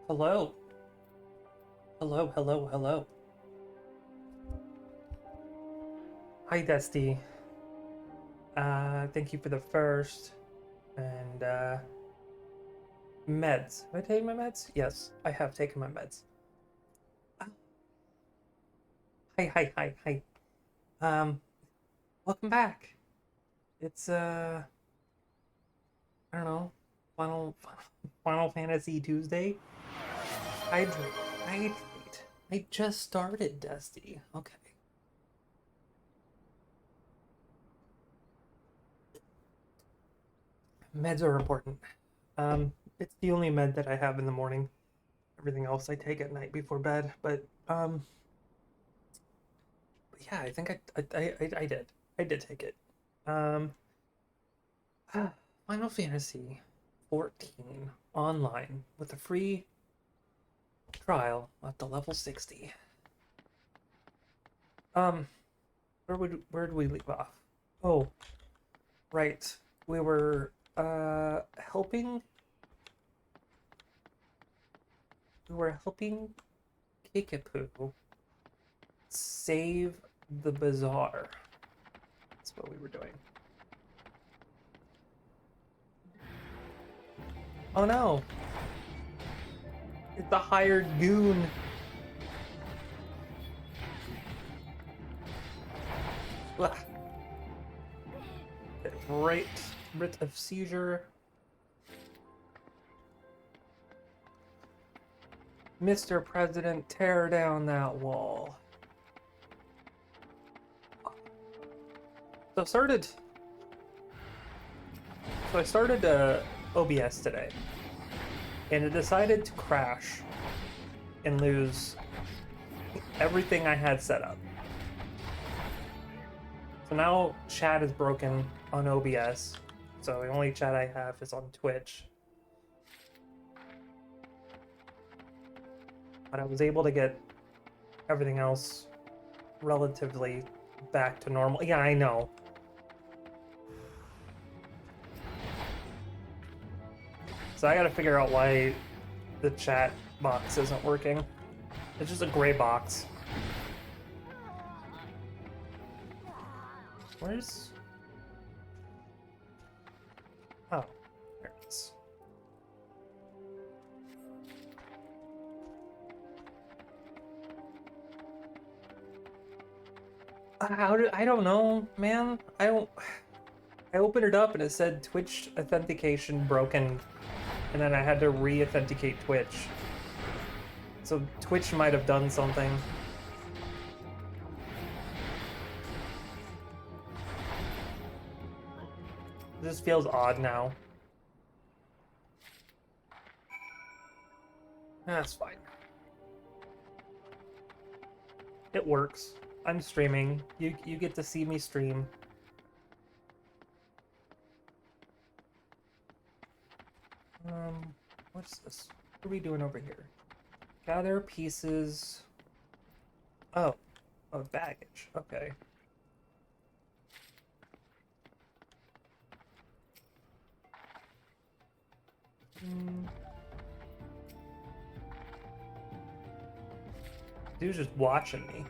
Hello. Hello, hello, hello. Hi, Dusty. Thank you for the first. And, meds. Have I taken my meds? Yes, I have taken my meds. Ah, hi. Um, Welcome back. It's, I don't know, Final Fantasy Tuesday? Hydrate, hydrate. I just started, Dusty. Okay. Meds are important. It's the only med that I have in the morning. Everything else I take at night before bed. But yeah, I think I did. I did take it. Um, Final Fantasy 14 online with a free trial up to level 60. Um, where did we leave off? Oh, right. We were helping we were helping Kickapoo save the bazaar. That's what we were doing. Oh no! It's a hired goon! Ugh. Right, writ of seizure. Mr. President, tear down that wall. So I started. So I started OBS today, and it decided to crash and lose everything I had set up. So now chat is broken on OBS. So the only chat I have is on Twitch. But I was able to get everything else relatively back to normal. Yeah, I know. So I gotta figure out why the chat box isn't working. It's just a gray box. Where's... Oh, there it is. I don't know, man. I opened it up and it said Twitch authentication broken, and then I had to re-authenticate Twitch. So Twitch might have done something. This feels odd now. That's fine. It works. I'm streaming. You get to see me stream. What's this? What are we doing over here? Gather pieces. Oh, of baggage. Okay. Dude's just watching me.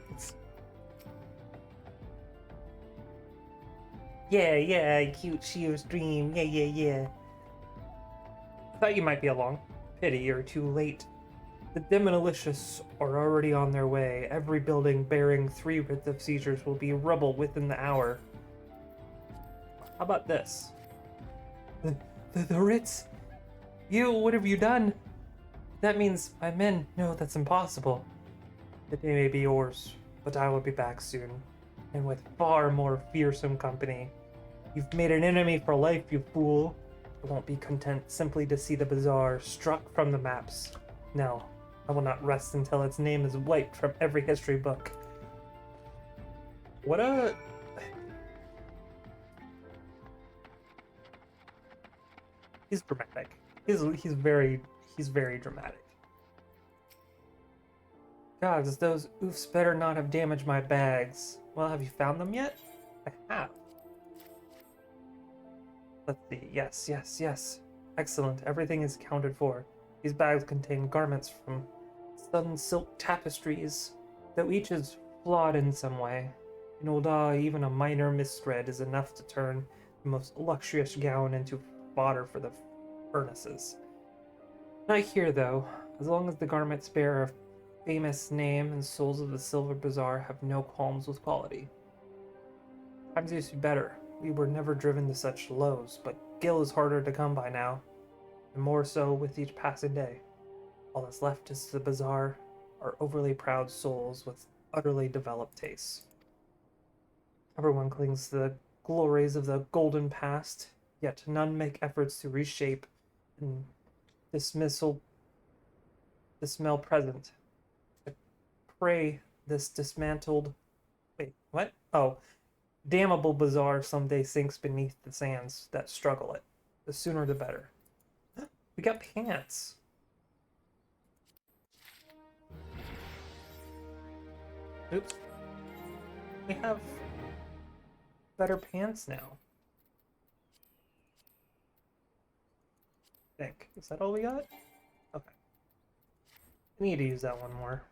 Yeah, cute Shio stream. Yeah. I thought you might be along. Pity you're too late. The Demolicious are already on their way. Every building bearing 3 writs of seizures will be rubble within the hour. How about this? The writs? What have you done? That means my men know that's impossible. The day may be yours, but I will be back soon, and with far more fearsome company. You've made an enemy for life, you fool. I won't be content simply to see the bazaar struck from the maps. No, I will not rest until its name is wiped from every history book. What a... He's dramatic. He's very dramatic. Gods, those oofs better not have damaged my bags. Well, have you found them yet? I have. Let's see. Yes. Excellent. Everything is accounted for. These bags contain garments from sun silk tapestries, though each is flawed in some way. In Ulda, even a minor misthread is enough to turn the most luxurious gown into fodder for the furnaces. Not here, though. As long as the garments bear a famous name and souls of the Silver Bazaar have no qualms with quality. Times used to be better. We were never driven to such lows, but Gil is harder to come by now, and more so with each passing day. All that's left is the bazaar, our overly proud souls with utterly developed tastes. Everyone clings to the glories of the golden past, yet none make efforts to reshape and dismissal the smell present. I pray this dismantled wait, what? Oh, damnable bazaar someday sinks beneath the sands that struggle it. The sooner the better. We got pants. Oops. We have better pants now. I think. Is that all we got? Okay. I need to use that one more.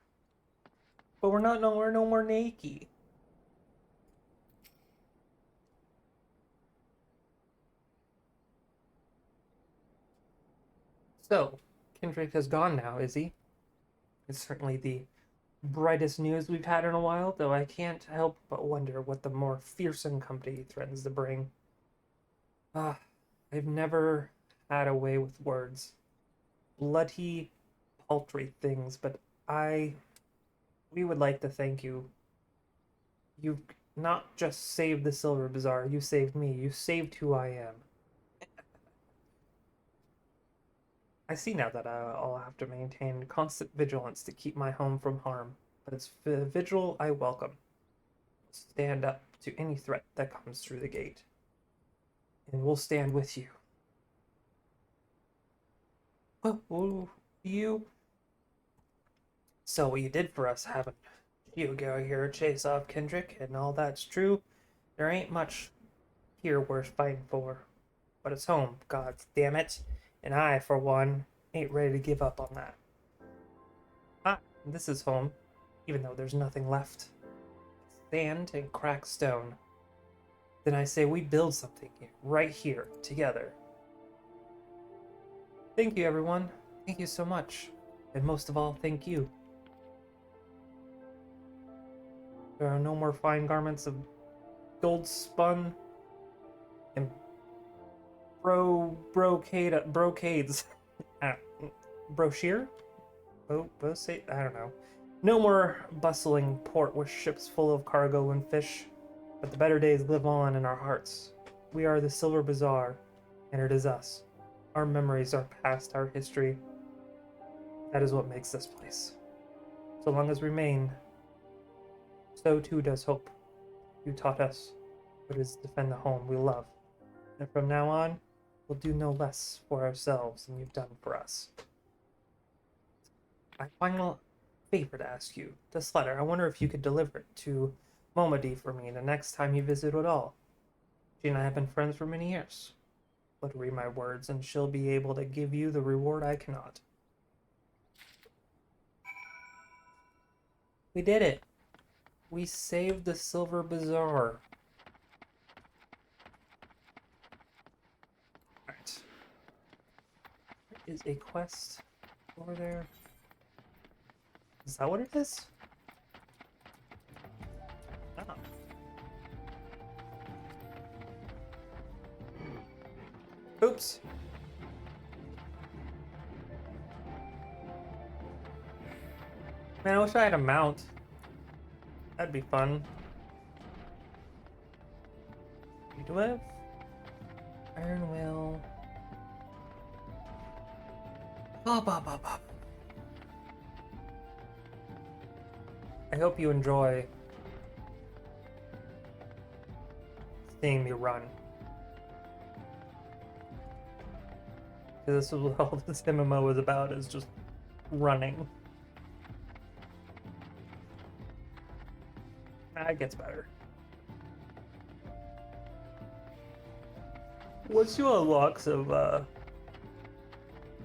But we're no more naked. So, Kendrick has gone now, is he? It's certainly the brightest news we've had in a while, though I can't help but wonder what the more fearsome company threatens to bring. I've never had a way with words. Bloody, paltry things, but we would like to thank you. You've not just saved the Silver Bazaar, you saved me. You saved who I am. I see now that I'll have to maintain constant vigilance to keep my home from harm, but it's the vigil I welcome. Stand up to any threat that comes through the gate, and we'll stand with you. Oh, you. So what you did for us, having Shio go here chase off Kendrick, and all that's true. There ain't much here worth fighting for, but it's home. God damn it. And I, for one, ain't ready to give up on that. This is home, even though there's nothing left. Sand and cracked stone. Then I say we build something here, right here, together. Thank you, everyone. Thank you so much. And most of all, thank you. There are no more fine garments of gold spun and brocades. Brochure? I don't know. No more bustling port with ships full of cargo and fish, but the better days live on in our hearts. We are the Silver Bazaar, and it is us. Our memories are past, our history. That is what makes this place. So long as we remain, so too does hope. You taught us what it is to defend the home we love. And from now on, we'll do no less for ourselves than you've done for us. My final favor to ask you. This letter, I wonder if you could deliver it to Momodi for me the next time you visit at all. She and I have been friends for many years. Let her read my words, and she'll be able to give you the reward I cannot. We did it! We saved the Silver Bazaar. Alright. There is a quest over there. Is that what it is? Oh. Oops. Man, I wish I had a mount. That'd be fun. Do I have Iron Will? Bop. I hope you enjoy seeing me run. Because this is what all this MMO is about, is just running. It gets better. What's your locks of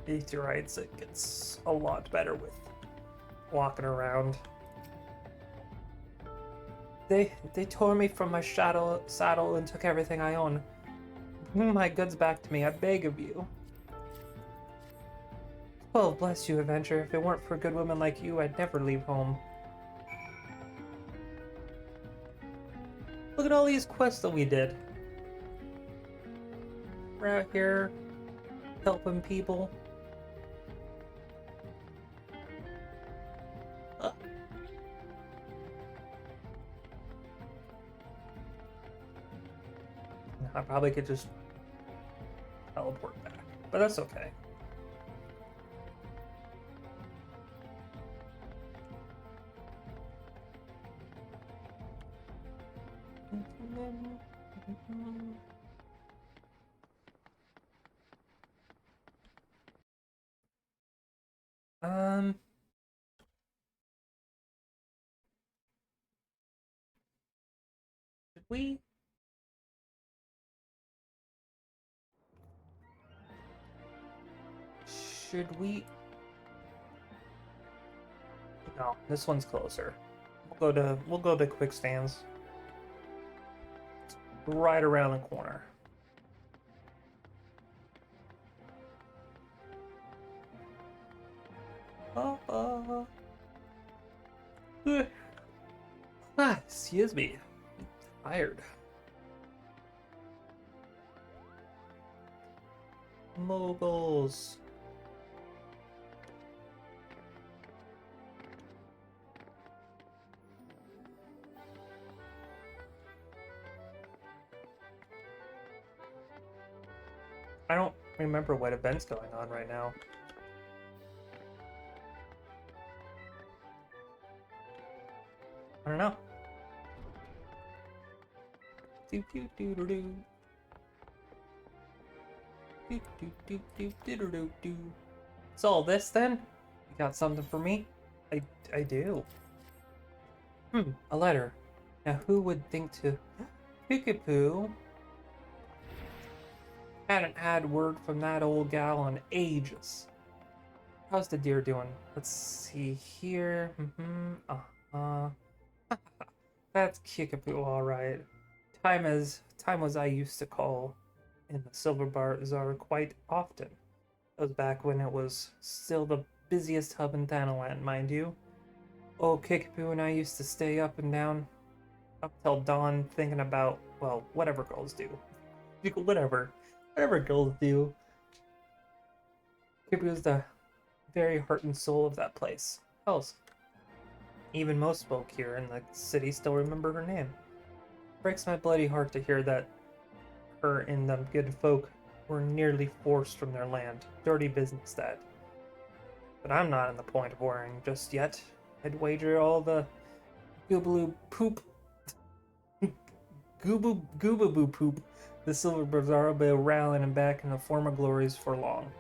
Meteorites, it gets a lot better with walking around. They tore me from my saddle and took everything I own. Bring my goods back to me, I beg of you. Well, bless you, Adventure. If it weren't for good women like you, I'd never leave home. Look at all these quests that we did. We're out here helping people. I probably could just teleport back, but that's okay. Should we? Should we? No, this one's closer. We'll go to quick stands. Right around the corner. Excuse me. I'm tired. Moguls. I don't remember what event's going on right now. I don't know. Do do do do do. Do do do do do do do. So all this then? You got something for me? I do. A letter. Now who would think to Peekapoo? Hadn't had word from that old gal in ages. How's the deer doing? Let's see here. That's Kickapoo, all right. Time was I used to call in the Silver Bazaar quite often. That was back when it was still the busiest hub in Thanaland, mind you. Oh, Kickapoo and I used to stay up and down up till dawn thinking about, well, whatever girls do. Whatever girls do. Kickapoo's the very heart and soul of that place. Hells, even most folk here in the city still remember her name. Breaks my bloody heart to hear that her and them good folk were nearly forced from their land. Dirty business, that. But I'm not in the point of worrying just yet. I'd wager all the goobaloo poop, goobaboo poop, the Silver Bazaar will be rallying and back in the former glories for long.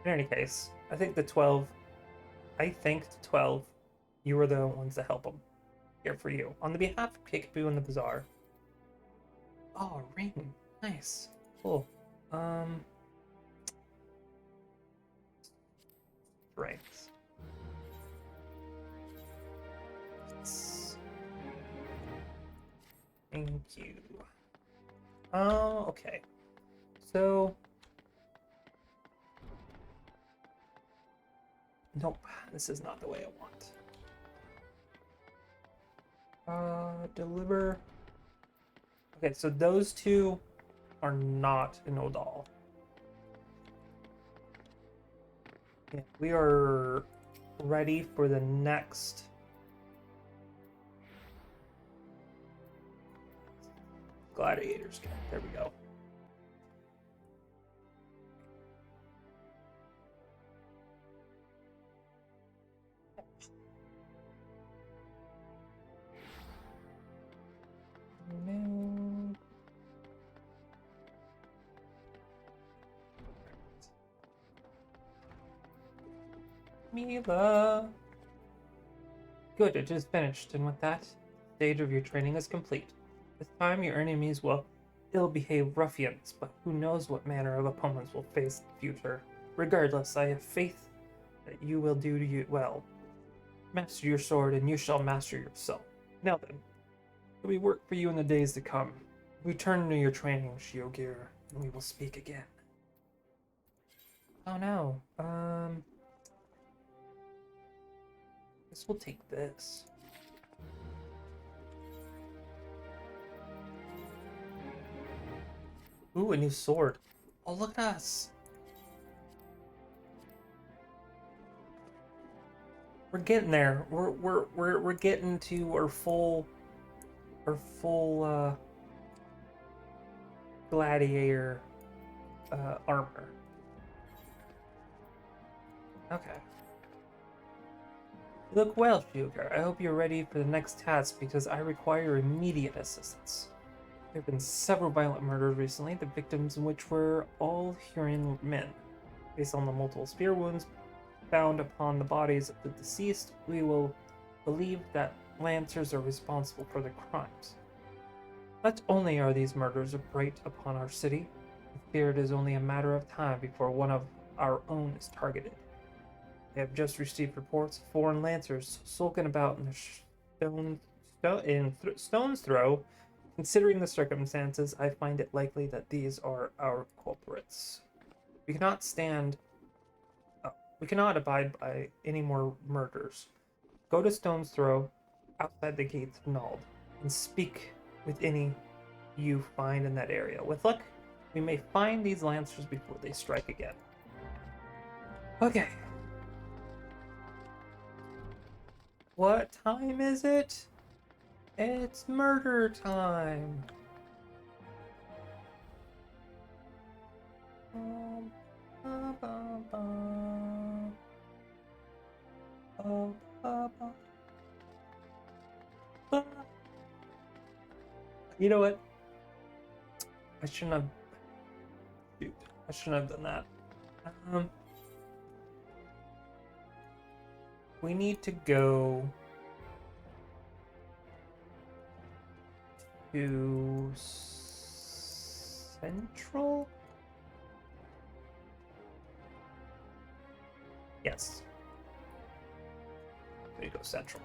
In any case, I think the 12, you were the ones to help them. Here for you. On the behalf of Kickapoo and the Bazaar. Oh, a ring. Nice. Cool. Strength. Thank you. Oh, okay. So... Nope, this is not the way I want. Deliver. Okay, so those two are not in Odal. Yeah, we are ready for the next gladiators camp. There we go. No. Mila. Good, it is finished, and with that, stage of your training is complete. This time your enemies will ill-behaved ruffians, but who knows what manner of opponents will face in the future. Regardless, I have faith that you will do you well. Master your sword, and you shall master yourself. Now then, there'll be work for you in the days to come. Return to your training, Shio, and we will speak again. Oh no. Guess we'll take this. Ooh, a new sword. Oh, look at us. We're getting there. We're getting to our full gladiator armor. Okay. You look well, Shugar. I hope you're ready for the next task because I require immediate assistance. There have been several violent murders recently, the victims in which were all Hurrian men. Based on the multiple spear wounds found upon the bodies of the deceased, we will believe that Lancers are responsible for the crimes. Not only are these murders a blight upon our city, I fear it is only a matter of time before one of our own is targeted. I have just received reports of foreign Lancers sulking about in the stone's throw. Considering the circumstances, I find it likely that these are our culprits. We cannot abide by any more murders. Go to Stone's Throw, outside the gates of Nald, and speak with any you find in that area. With luck, we may find these Lancers before they strike again. Okay. What time is it? It's murder time. You know what? I shouldn't have. Dude, I shouldn't have done that. We need to go to Central? Yes. There you go, Central.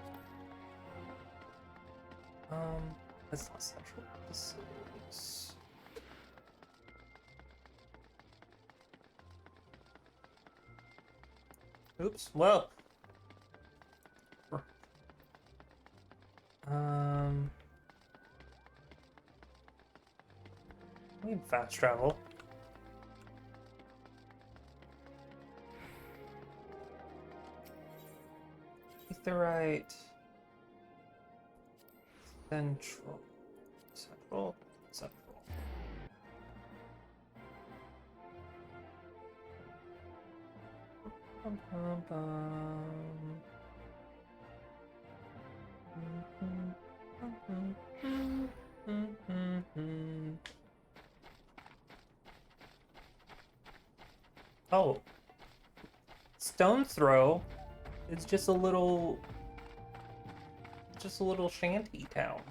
That's not Central. This is... Oops, well. We need fast travel. Etherite. Central. Bum, bum, bum. Oh, Stone's Throw is just a little shanty town.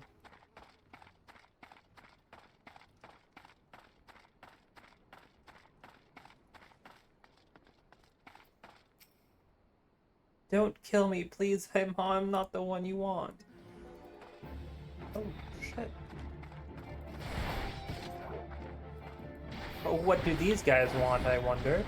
Don't kill me, please. I'm not the one you want. Oh, shit. Oh, what do these guys want, I wonder?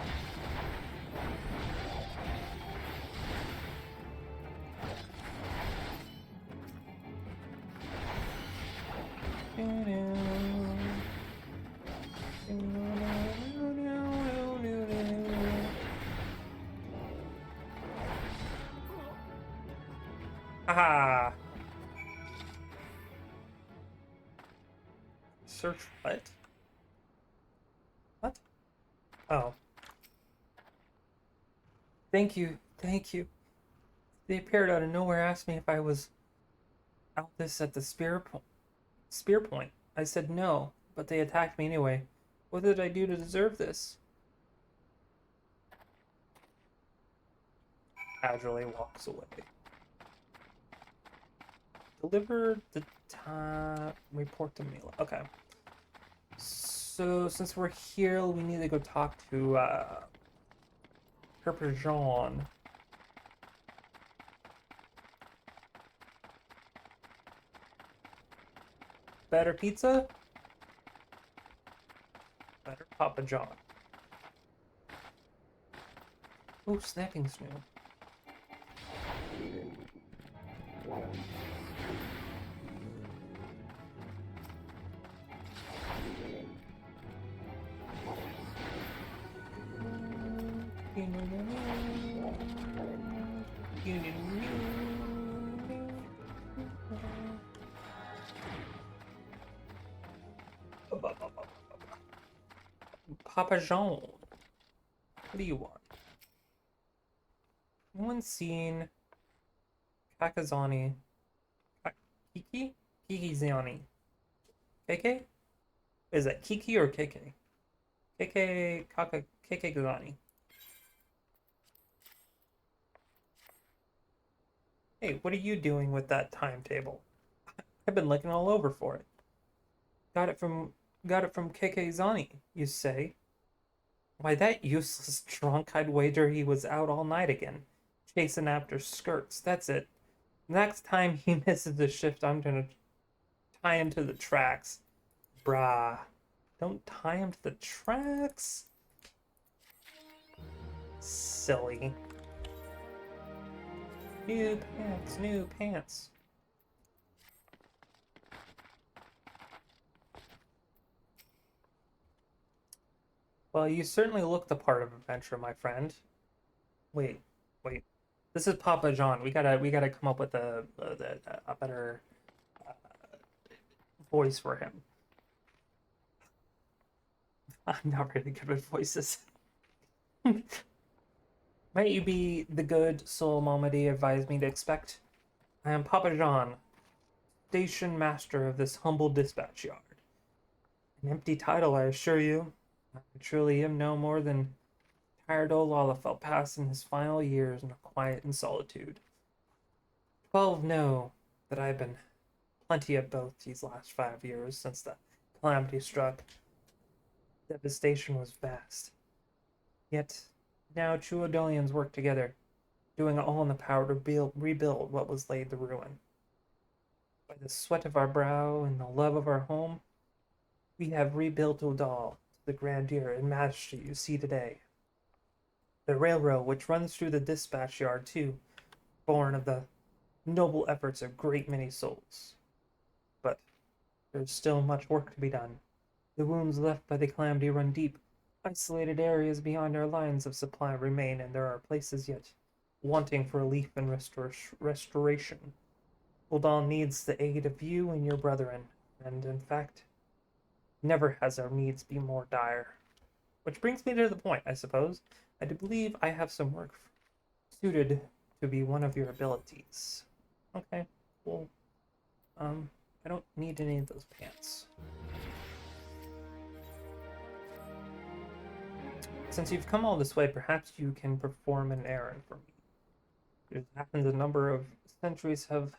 Haha. Search what? What? Oh. Thank you. They appeared out of nowhere, asked me if I was out this at the spear point. I said no, but they attacked me anyway. What did I do to deserve this? Casually walks away. Deliver the time. Report to Mila. Okay. So since we're here, we need to go talk to Parmesan. Better pizza? Better Papa John. Ooh, snapping snow. Papa Jean, what do you want? No one's seen Kakazani. Kiki? Kiki Ziani. KK? Is that Kiki or KK? KK Kaka KK Gazani. Hey, what are you doing with that timetable? I've been looking all over for it. Got it from KK Zani, you say? Why, that useless drunk, I'd wager he was out all night again, chasing after skirts. That's it. Next time he misses the shift, I'm gonna tie him to the tracks. Brah. Don't tie him to the tracks. Silly. New pants, new pants. Well, you certainly look the part of adventure, my friend. Wait. This is Papa John. We gotta come up with a better voice for him. I'm not really good with voices. Might you be the good soul Momedy advised me to expect? I am Papa John, station master of this humble dispatch yard. An empty title, I assure you. I truly am no more than tired old Olafelt passing his final years in quiet and solitude. 12 know that I've been plenty of both these last 5 years since the calamity struck. Devastation was vast. Yet now true Odolians work together, doing all in the power to rebuild what was laid to ruin. By the sweat of our brow and the love of our home, we have rebuilt Odal to the grandeur and majesty you see today. The railroad which runs through the dispatch yard, too, born of the noble efforts of great many souls. But there's still much work to be done. The wounds left by the calamity run deep. Isolated areas beyond our lines of supply remain, and there are places yet wanting for relief and restoration. Uldan needs the aid of you and your brethren, and in fact, never has our needs been more dire. Which brings me to the point, I suppose. I do believe I have some work suited to be one of your abilities. Okay, well, I don't need any of those pants. Since you've come all this way, perhaps you can perform an errand for me. It happens a number of sentries have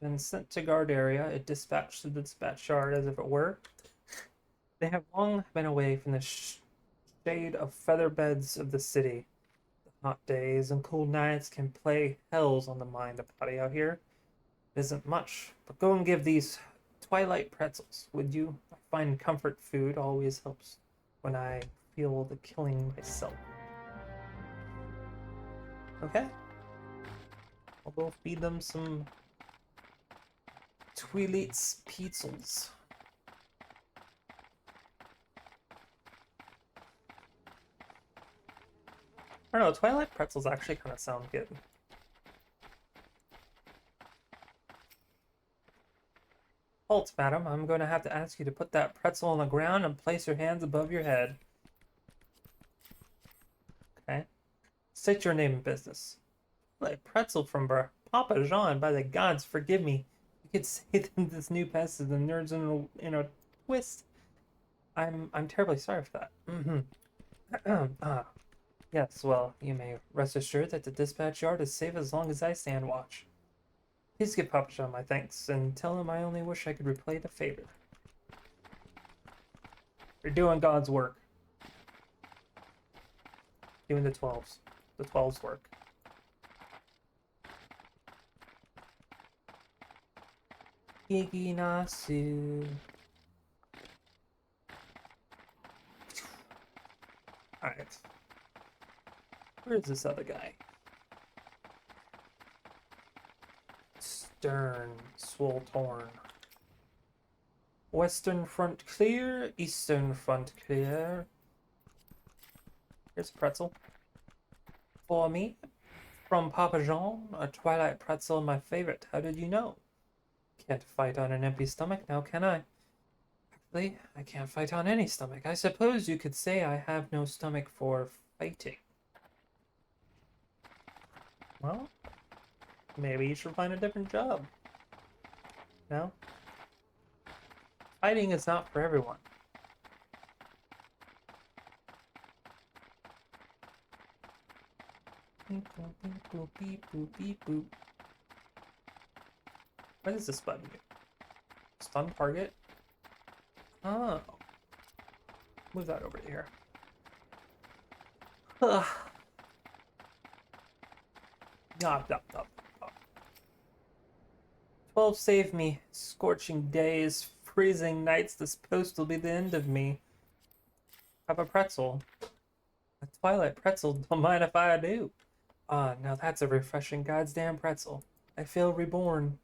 been sent to guard area, a dispatch to the dispatch yard as if it were. They have long been away from the shade of feather beds of the city. The hot days and cool nights can play hells on the mind and body out here. It isn't much, but go and give these twilight pretzels, would you? I find comfort food always helps when I feel the killing myself. Okay. I'll go feed them some Twilights pizzels. I don't know, Twilight pretzels actually kind of sound good. Halt, madam. I'm going to have to ask you to put that pretzel on the ground and place your hands above your head. Okay. State your name and business. Like pretzel from Papa Jean, by the gods, forgive me. You could say that this new pest is the nerds in a twist. I'm terribly sorry for that. Yes, well, you may rest assured that the dispatch yard is safe as long as I stand watch. Please give Papa Jean my thanks, and tell him I only wish I could replay the favor. You're doing God's work. Doing the 12s. the 12s work. Giginasu. Alright. Where's this other guy? Stern, swole torn. Western front clear, eastern front clear. Here's a pretzel. For me, from Papa Jean, a twilight pretzel, my favorite. How did you know? Can't fight on an empty stomach now, can I? Actually, I can't fight on any stomach. I suppose you could say I have no stomach for fighting. Well, maybe you should find a different job. No? Fighting is not for everyone. Beep, boop, beep, boop, beep, boop, beep, boop. What does this button do? Stun target? Oh. Move that over here. Ugh. Yup, yup, yup, yup. 12 save me. Scorching days, freezing nights. This post will be the end of me. Have a pretzel. A twilight pretzel. Don't mind if I do. Ah, now that's a refreshing goddamn pretzel. I feel reborn.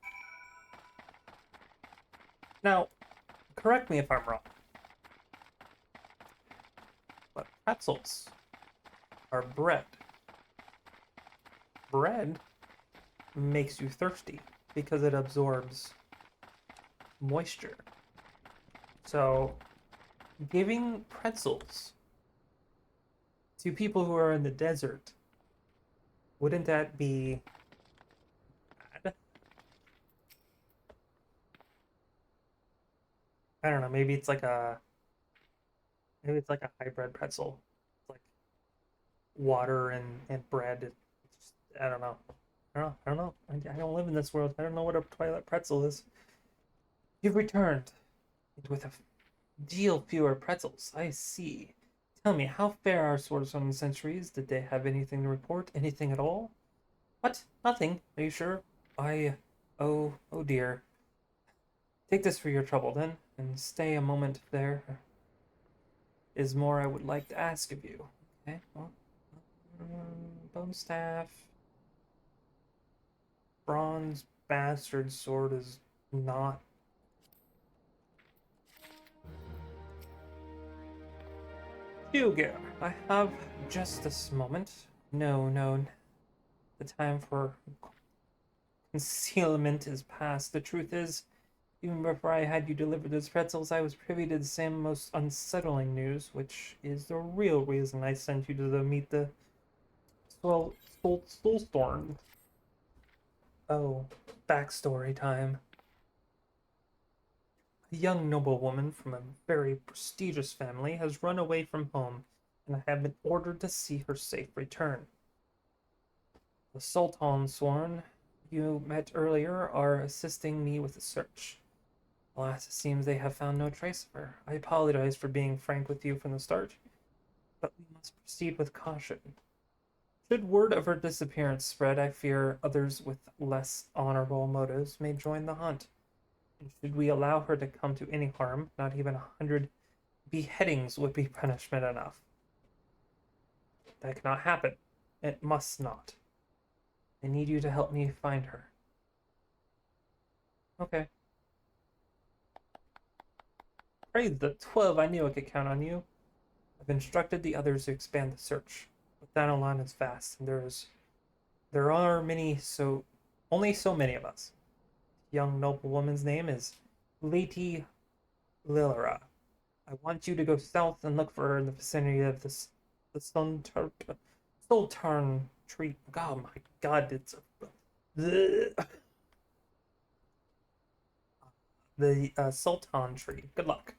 Now, correct me if I'm wrong, but pretzels are bread. Bread makes you thirsty because it absorbs moisture. So, giving pretzels to people who are in the desert, wouldn't that be bad? I don't know, maybe it's like a hybrid pretzel. It's like water and bread. It's just, I don't know. I don't know. I don't live in this world. I don't know what a twilight pretzel is. You've returned with a deal fewer pretzels. I see. Tell me, how fair are Swords on the Centuries? Did they have anything to report? Anything at all? What? Nothing. Are you sure? Oh dear. Take this for your trouble then, and stay a moment there. Is more I would like to ask of you. Okay, well, bone staff. Bronze bastard sword is not. Hugo, I have just this moment. No. The time for concealment is past. The truth is, even before I had you deliver those pretzels, I was privy to the same most unsettling news, which is the real reason I sent you to meet the Soulstorm. Oh, backstory time. A young noblewoman from a very prestigious family has run away from home, and I have been ordered to see her safe return. The Sultan sworn you met earlier are assisting me with the search. Alas, it seems they have found no trace of her. I apologize for being frank with you from the start, but we must proceed with caution. Should word of her disappearance spread, I fear others with less honorable motives may join the hunt. And should we allow her to come to any harm, not even 100 beheadings would be punishment enough. That cannot happen. It must not. I need you to help me find her. Okay. Praise the 12, I knew I could count on you. I've instructed the others to expand the search. But that alone is vast, and there are many, so only so many of us. The young noblewoman's name is Lady Lilera. I want you to go south and look for her in the vicinity of the Sultan tree. Oh my god, it's the Sultan tree. Good luck.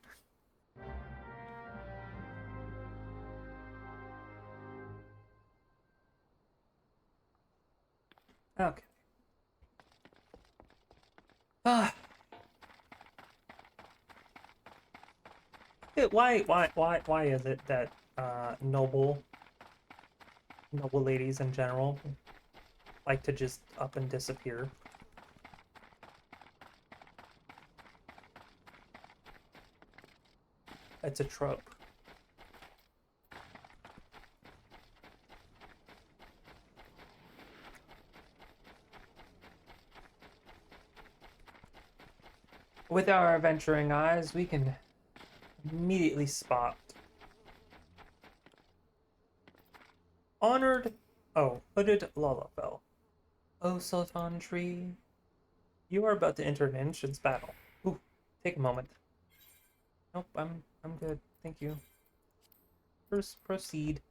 Okay. Ah. Why is it that noble noble ladies in general like to just up and disappear. It's a trope. With our adventuring eyes, we can immediately spot honored, hooded Lalafell. Oh, Sultan Tree, you are about to enter an entrance battle. Ooh, take a moment. Nope, I'm good. Thank you. First, proceed.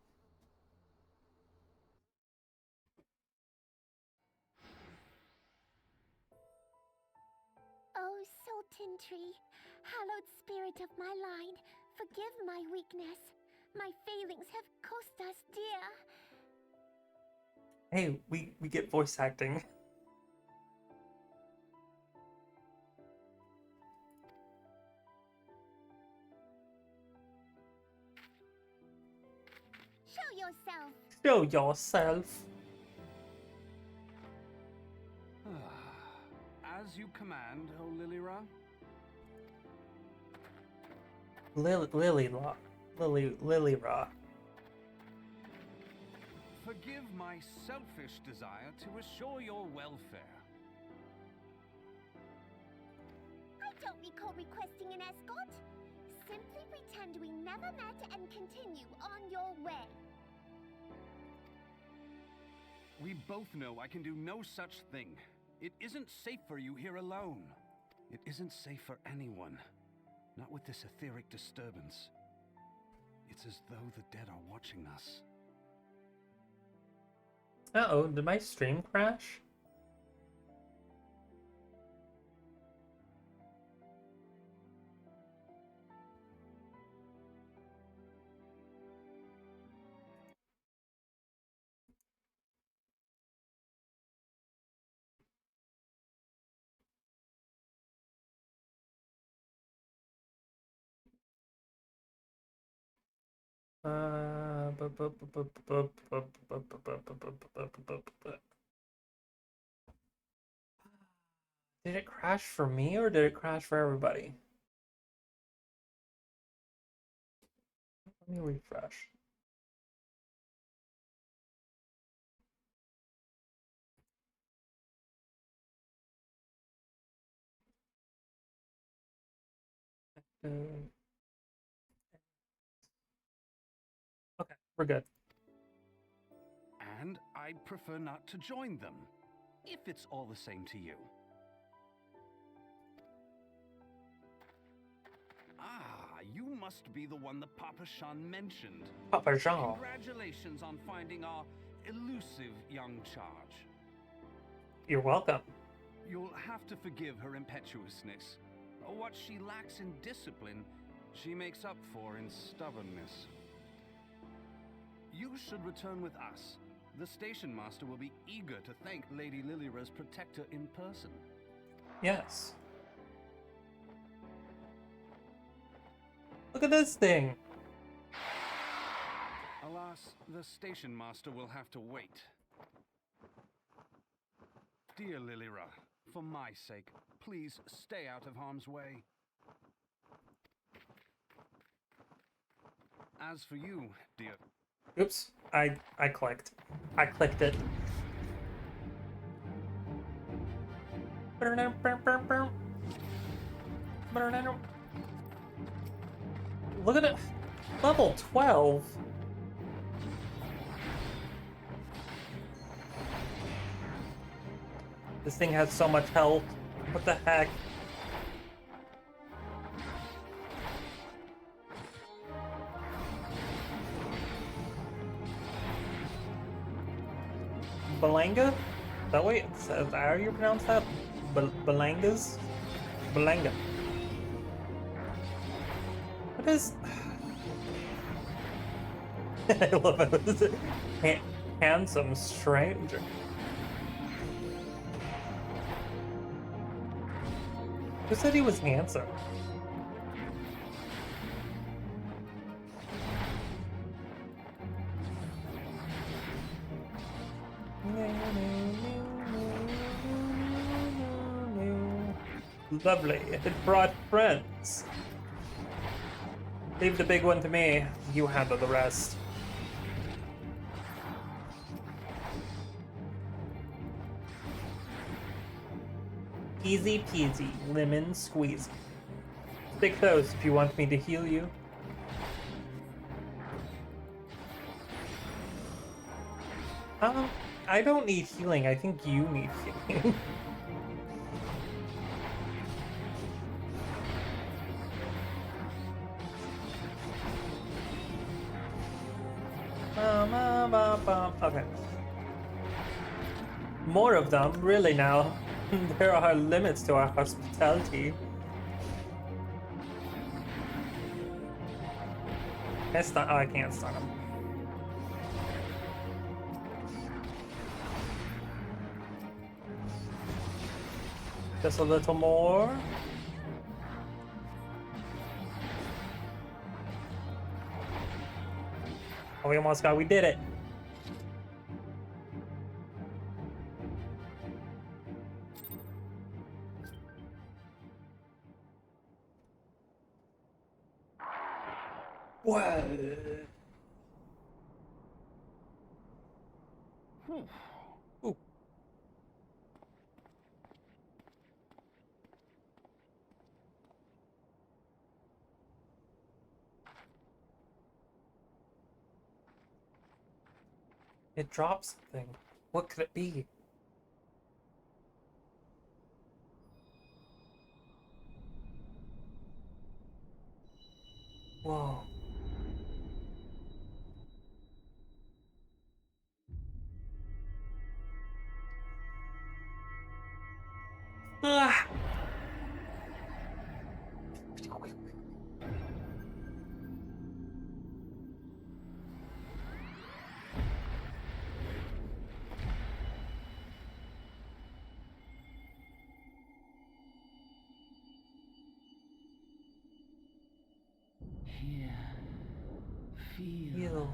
Oh, Sultan Tree, hallowed spirit of my line, forgive my weakness. My failings have cost us dear. Hey, we get voice acting. Show yourself. Show yourself. As you command, O Lilira. Lilira. Forgive my selfish desire to assure your welfare. I don't recall requesting an escort. Simply pretend we never met and continue on your way. We both know I can do no such thing. It isn't safe for you here alone. It isn't safe for anyone. Not with this etheric disturbance. It's as though the dead are watching us. Uh-oh, did my stream crash? Did it crash for me or did it crash for everybody? Let me refresh. Okay, we're good. And I'd prefer not to join them, if it's all the same to you. Ah, you must be the one the Papa Jean mentioned. Papa Jean. Congratulations on finding our elusive young charge. You're welcome. You'll have to forgive her impetuousness. What she lacks in discipline, she makes up for in stubbornness. You should return with us. The station master will be eager to thank Lady Lilira's protector in person. Yes. Look at this thing. Alas, the station master will have to wait. Dear Lilira, for my sake, please stay out of harm's way. As for you, dear... Oops, I clicked. I clicked it. Look at it. Level 12. This thing has so much health. What the heck? Balanga? Is that how you pronounce that? Balangas? Balanga. What is... I love it. Handsome stranger. Who said he was handsome? Lovely. It brought friends. Leave the big one to me. You handle the rest. Easy peasy, lemon squeezy. Stick close if you want me to heal you. I don't need healing. I think you need healing. Okay. More of them, really now. There are limits to our hospitality. I can't stun him. Just a little more. Oh, we did it. What? Ooh. It dropped something. What could it be? Whoa. Ah! Hear, feel, Heal.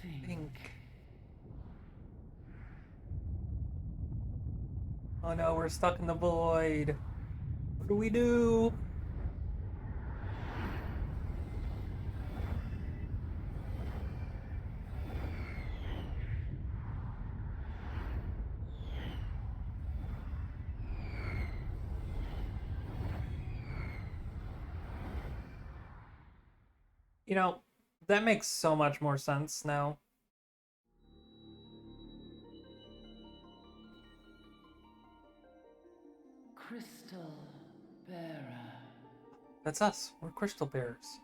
think. Think. Oh no, we're stuck in the void. What do we do? You know, that makes so much more sense now. Crystal bearer. That's us. We're crystal bearers.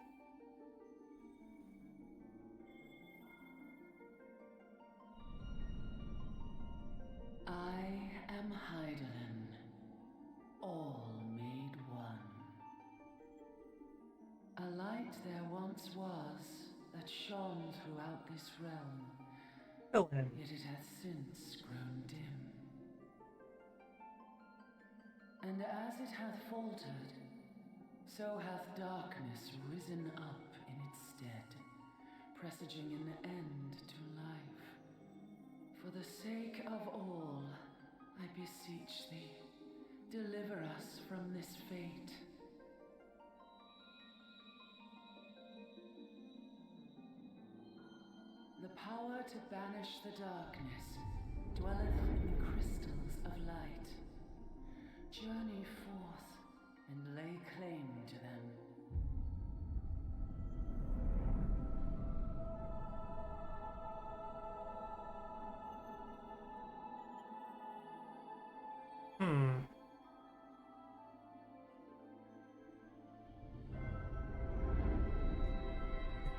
I am Heidelin, all made one. A light there once was that shone throughout this realm, Fill in. yet it hath since grown dim. And as it hath faltered, so hath darkness risen up in its stead, presaging an end to life. For the sake of all, I beseech thee, deliver us from this fate. The power to banish the darkness dwelleth in the crystals of light. Journey forth and lay claim to them.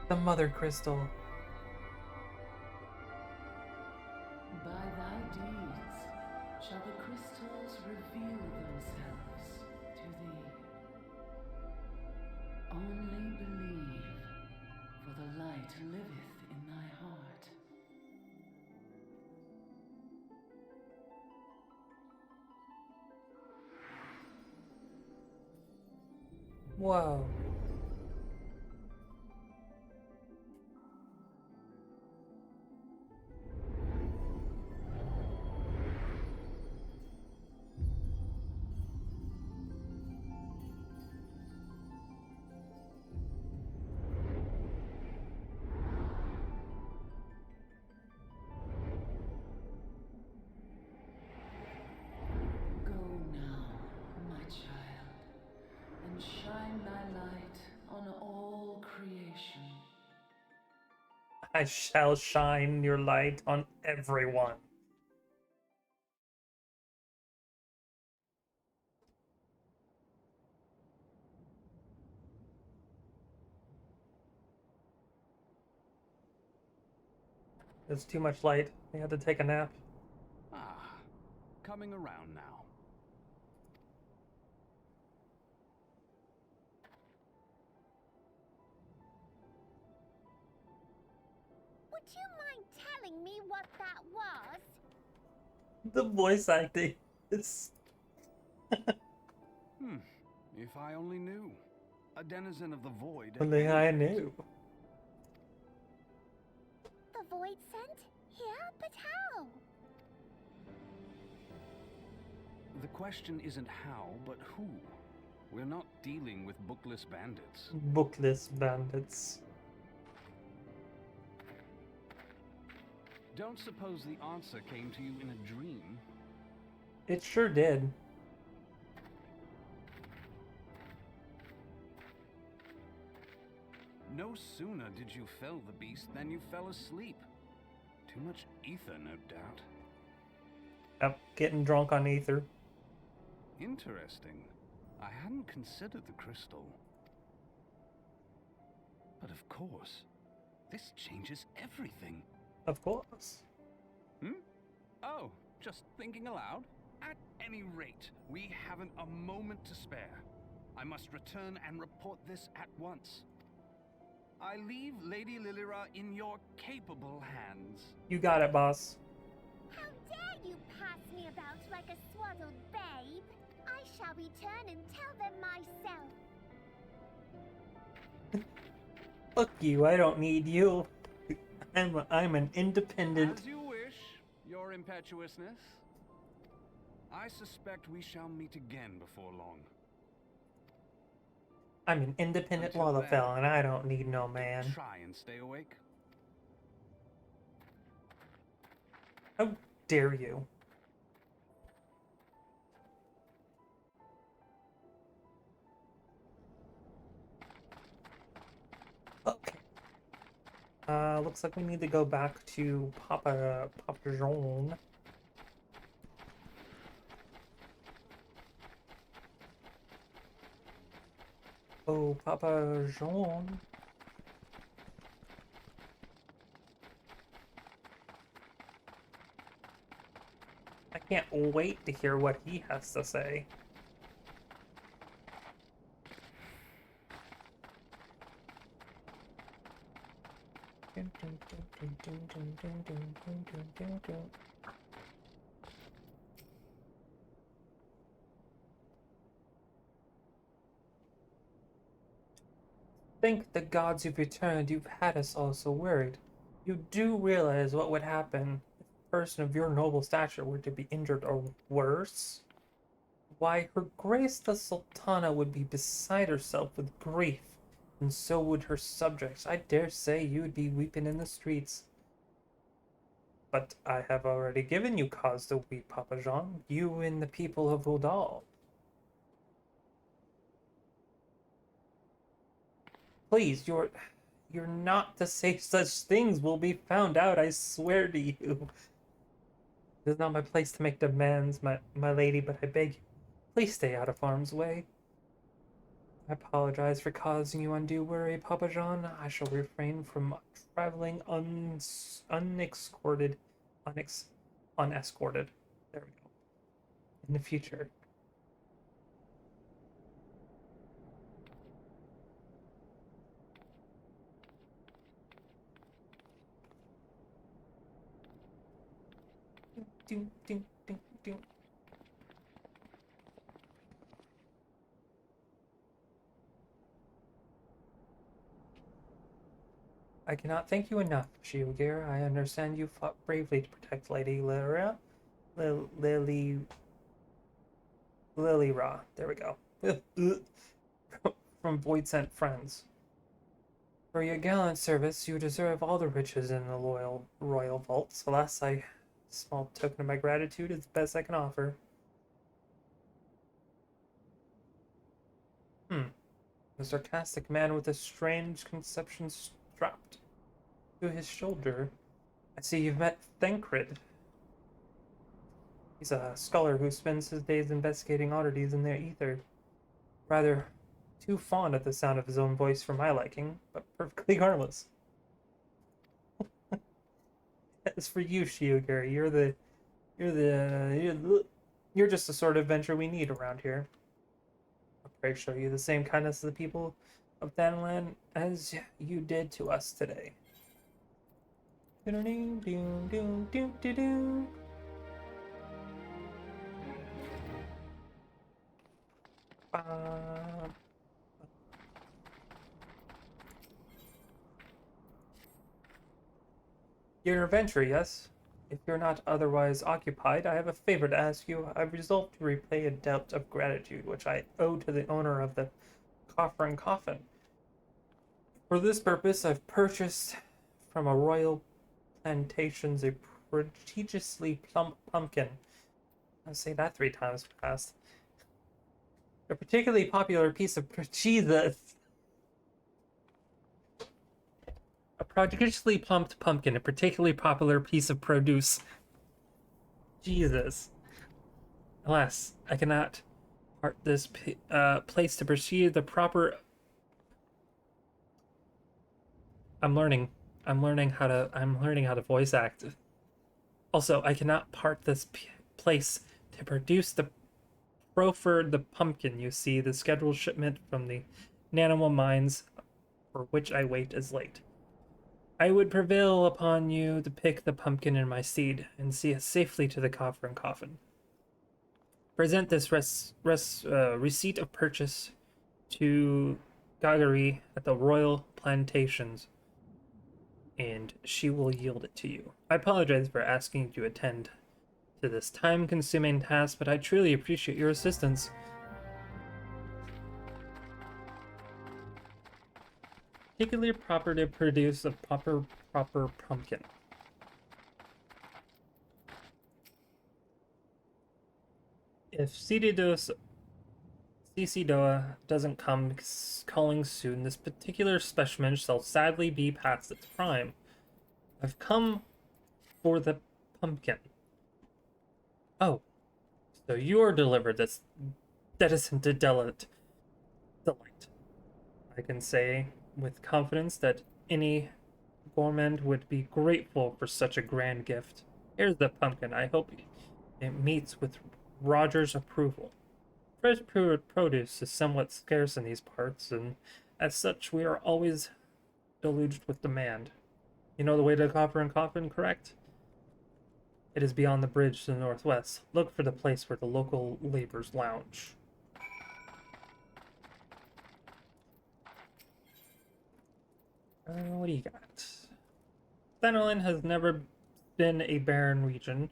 The mother crystal. By thy deeds shall the crystals reveal themselves to thee. Only believe, for the light liveth in thy heart. Whoa. I shall shine your light on everyone. There's too much light. I had to take a nap. Ah, coming around now. Would you mind telling me what that was? The voice acting is... If I only knew. A denizen of the void. at Only any I rate. knew. The void sent? Here? But how? The question isn't how, but who. We're not dealing with bookless bandits. Bookless bandits. Don't suppose the answer came to you in a dream? It sure did. No sooner did you fell the beast than you fell asleep. Too much ether, no doubt. Yep, getting drunk on ether. Interesting. I hadn't considered the crystal. But of course, this changes everything. Of course. Oh, just thinking aloud? At any rate, we haven't a moment to spare. I must return and report this at once. I leave Lady Lilira in your capable hands. You got it, boss. How dare you pass me about like a swaddled babe? I shall return and tell them myself. Fuck you, I don't need you. I'm an independent... As you wish, your impetuousness. I suspect we shall meet again before long. I'm an independent Until then, Lalafell, and I don't need no man. Try and stay awake. How dare you? Okay. Looks like we need to go back to Papa Jean. Oh, Papa Jean. I can't wait to hear what he has to say. Thank the gods you've returned. You've had us all so worried. You do realize what would happen if a person of your noble stature were to be injured or worse? Why, Her Grace the Sultana would be beside herself with grief, and so would her subjects. I dare say you would be weeping in the streets. But I have already given you cause to weep, Papa Jean. You and the people of Udal. Please, you're not to say such things. Will be found out, I swear to you. It is not my place to make demands, my lady, but I beg you, please stay out of harm's way. I apologize for causing you undue worry, Papa Jean. I shall refrain from traveling unescorted. There we go. In the future. Ding, ding, ding, ding. I cannot thank you enough, Shio. I understand you fought bravely to protect Lady Lilira. Lilira. There we go. From Void Sent Friends. For your gallant service, you deserve all the riches in the royal vaults. Alas, small token of my gratitude is the best I can offer. The sarcastic man with a strange conception strapped. to his shoulder. I see you've met Thancred. He's a scholar who spends his days investigating oddities in the ether. Rather too fond of the sound of his own voice for my liking, but perfectly harmless. As for you, Shiogiri, you're just the sort of adventure we need around here. I'll pray show you the same kindness to the people of Thanalan as you did to us today. You're an adventurer, yes? If you're not otherwise occupied, I have a favor to ask you. I've resolved to repay a debt of gratitude which I owe to the owner of the coffer and coffin. For this purpose, I've purchased from a royal plantations a prodigiously plump pumpkin. I'll say that 3 times fast. A particularly popular piece of Jesus. A prodigiously plumped pumpkin, a particularly popular piece of produce. Jesus. Alas, I cannot part this place to pursue the proper. I'm learning how to voice act. Also, I cannot part this place to produce the proffered the pumpkin. You see, the scheduled shipment from the Nanimal mines for which I wait is late. I would prevail upon you to pick the pumpkin in my stead and see it safely to the coffer and coffin. Present this receipt of purchase to Gagari at the royal plantations, and she will yield it to you. I apologize for asking you to attend to this time-consuming task, but I truly appreciate your assistance. Particularly proper to produce a proper pumpkin. If Cicidoa doesn't come calling soon, this particular specimen shall sadly be past its prime. I've come for the pumpkin. Oh, so you're delivered this dedicent delight. I can say with confidence that any gourmand would be grateful for such a grand gift. Here's the pumpkin. I hope it meets with Roger's approval. Fresh produce is somewhat scarce in these parts, and as such we are always deluged with demand. You know the way to Coffer and Coffin, correct? It is beyond the bridge to the northwest. Look for the place where the local laborers lounge. What do you got? Thanalan has never been a barren region.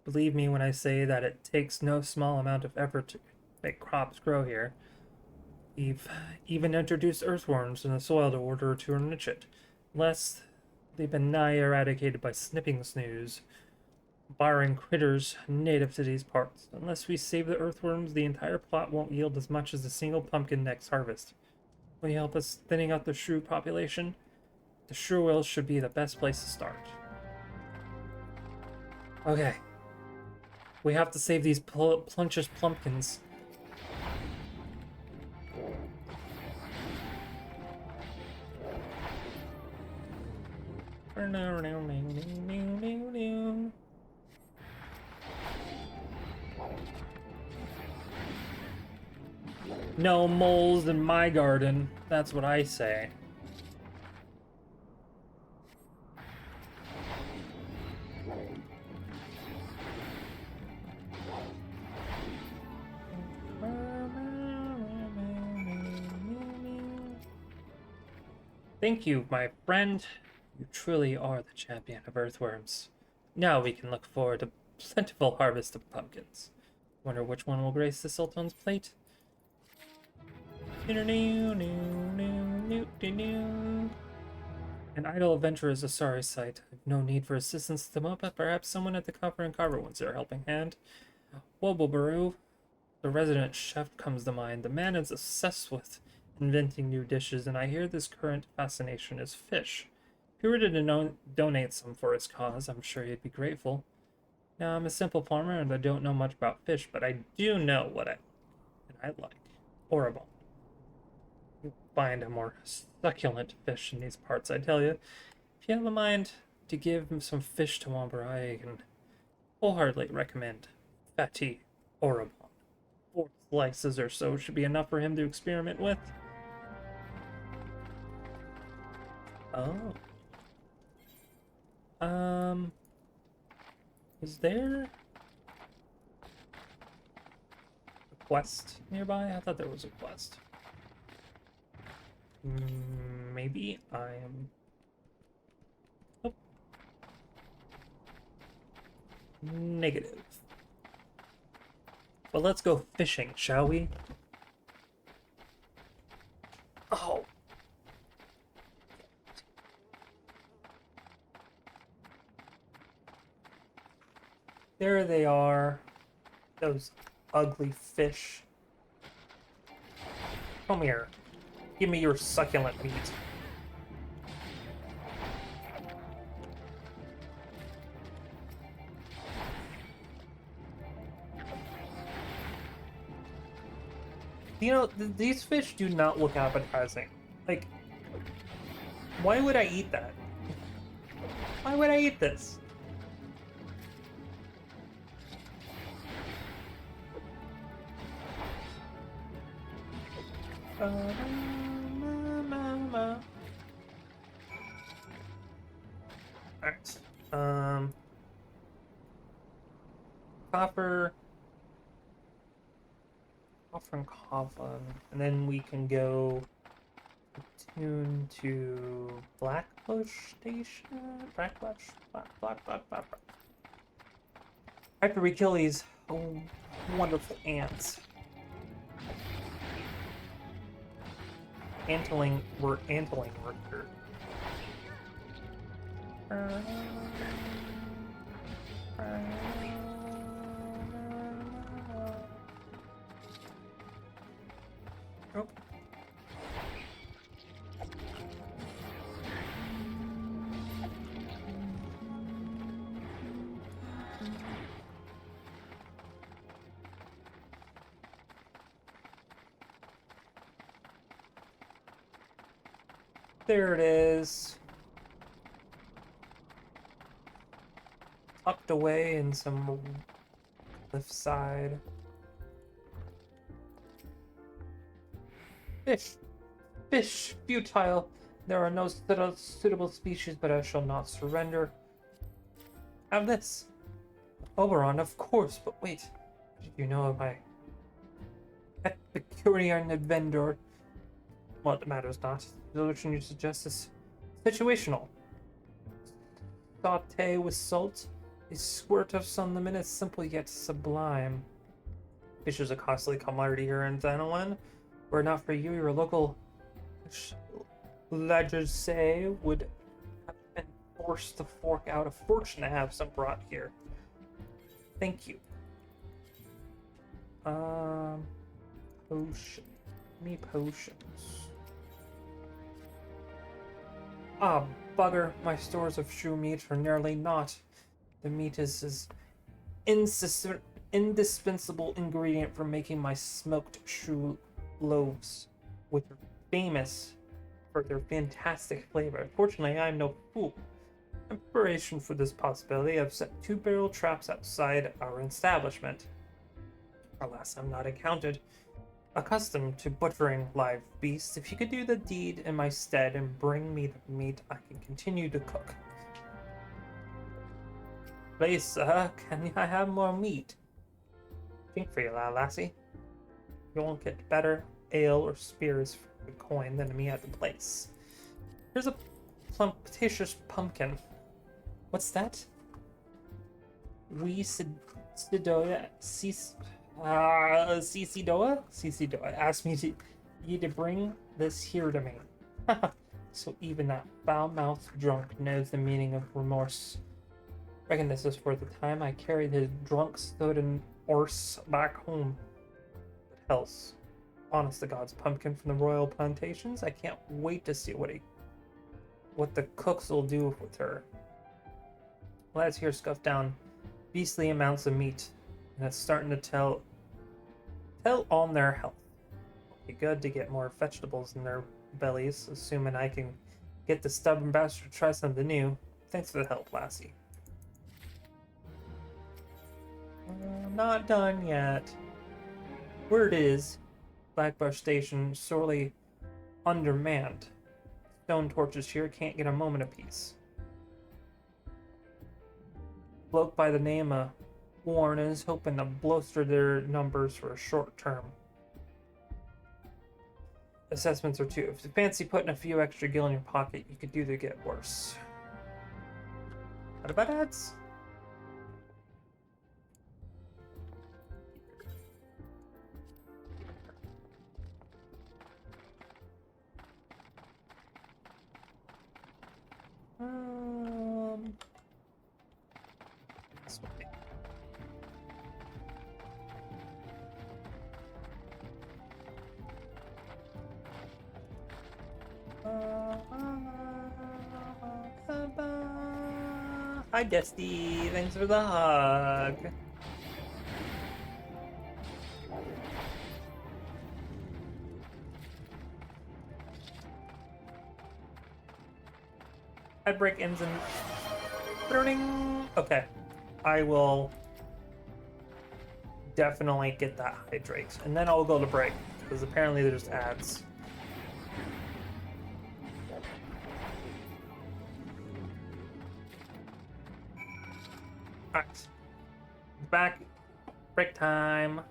Believe me when I say that it takes no small amount of effort to make crops grow here. We've even introduced earthworms in the soil in order to enrich it, unless they've been nigh eradicated by snipping snooze, barring critters native to these parts. Unless we save the earthworms, the entire plot won't yield as much as a single pumpkin next harvest. Will you help us thinning out the shrew population? The Sherwills should be the best place to start. Okay. We have to save these plunchous plumpkins. No moles in my garden. That's what I say. Thank you, my friend. You truly are the champion of earthworms. Now we can look forward to plentiful harvest of pumpkins. Wonder which one will grace the Sultan's plate? An idle adventure is a sorry sight. I've no need for assistance at the moment, but perhaps someone at the Copper and Carver wants their helping hand. Wobblebaroo, the resident chef, comes to mind. The man is obsessed with inventing new dishes, and I hear this current fascination is fish. If you were to donate some for his cause, I'm sure he'd be grateful. Now, I'm a simple farmer and I don't know much about fish, but I do know what I like. Horrible. You'll find a more succulent fish in these parts, I tell you. If you have a mind to give him some fish to Womber, I can wholeheartedly recommend fatty Orabon. 4 slices or so should be enough for him to experiment with. Oh. Is there a quest nearby? I thought there was a quest. Maybe I am... Oh. Negative. Well, let's go fishing, shall we? Oh. There they are. Those ugly fish. Come here. Give me your succulent meat. You know, these fish do not look appetizing. Like, why would I eat that? Why would I eat this? Alright. Copper and Coughlin. And then we can go tune to Blackbush Station? Blackbush? Black. I have to kill these wonderful ants. Antling worker. Oh. There it is. Tucked away in some cliffside. Fish, futile. There are no suitable species, but I shall not surrender. Have this. Oberon, of course, but wait. Did you know of my Epicurean vendor? Well, it matters not. The solution you suggest is situational. Saute with salt, a squirt of sun the minute, simple yet sublime. Fish is a costly commodity here in Xanolin. Were it not for you, your local ledgers say would have been forced to fork out a fortune to have some brought here. Thank you. Potion. Me potions. Ah, bugger, my stores of shrew meat are nearly naught. The meat is an indispensable ingredient for making my smoked shrew loaves, which are famous for their fantastic flavor. Fortunately, I am no fool. In preparation for this possibility, I've set 2 barrel traps outside our establishment. Alas, I'm not accustomed to butchering live beasts. If you could do the deed in my stead and bring me the meat, I can continue to cook. Please, can I have more meat? Think for you, lassie. You won't get better ale or spears for a coin than me at the place. Here's a plumptitious pumpkin. What's that? Cidoa asked me to bring this here to me. So even that foul-mouthed drunk knows the meaning of remorse. Reckon this is for the time I carried his drunk Stoden horse back home. But else, honest to God's pumpkin from the royal plantations, I can't wait to see what what the cooks will do with her. Lads here scuff down beastly amounts of meat, and it's starting to tell on their health. It'll be good to get more vegetables in their bellies, assuming I can get the stubborn bastard to try something new. Thanks for the help, lassie. Not done yet. Word is, Blackbush Station sorely undermanned. Stone torches here can't get a moment apiece. Bloke by the name of Warren is hoping to bolster their numbers for a short term. Assessments are too. If you fancy putting a few extra gil in your pocket, you could do to get worse. What about ads? This way. Hi, Dusty. Thanks for the hug. I break ends and burning. Okay, I will definitely get that hydrate, and then I'll go to break because apparently there's ads. Alright. Back. Break time.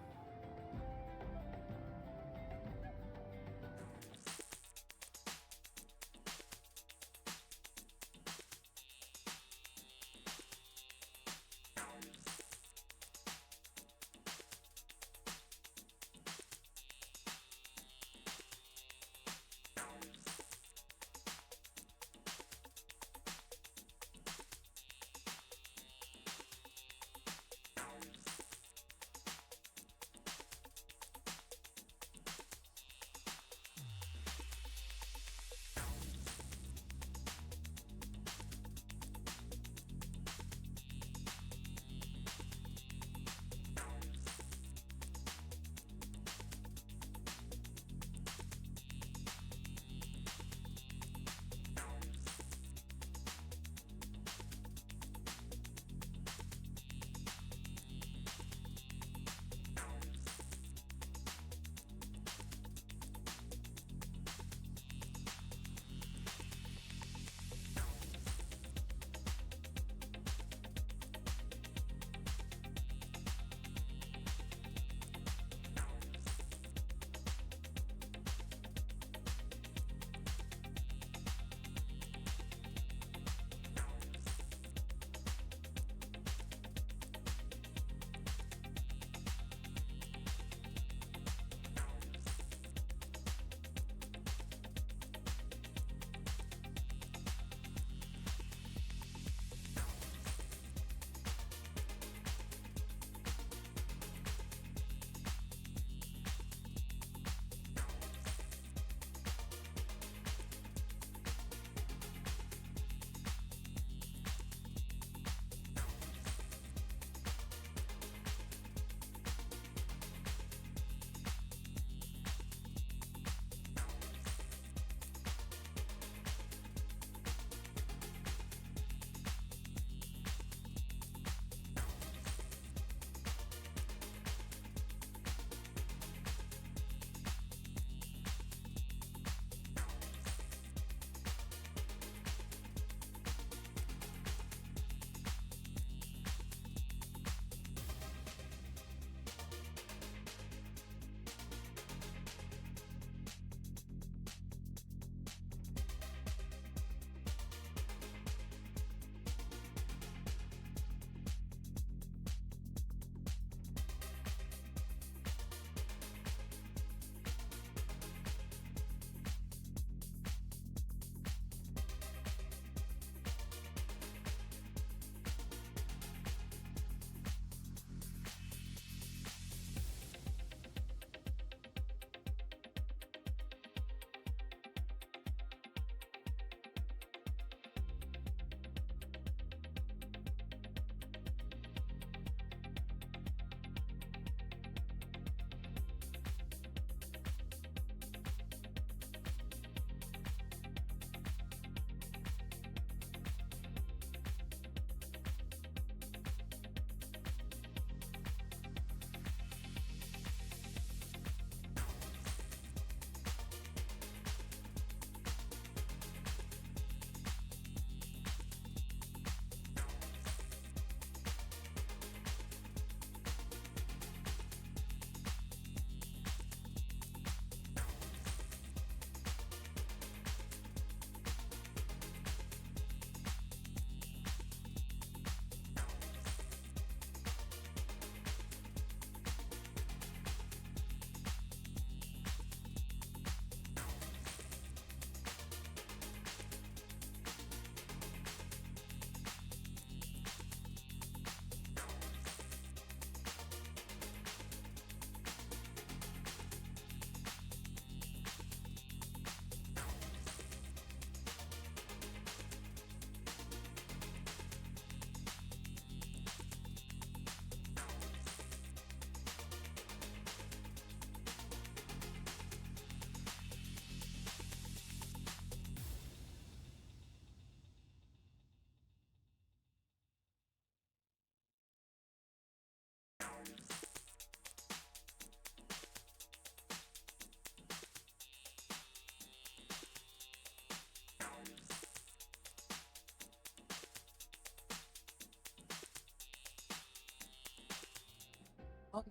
Oh,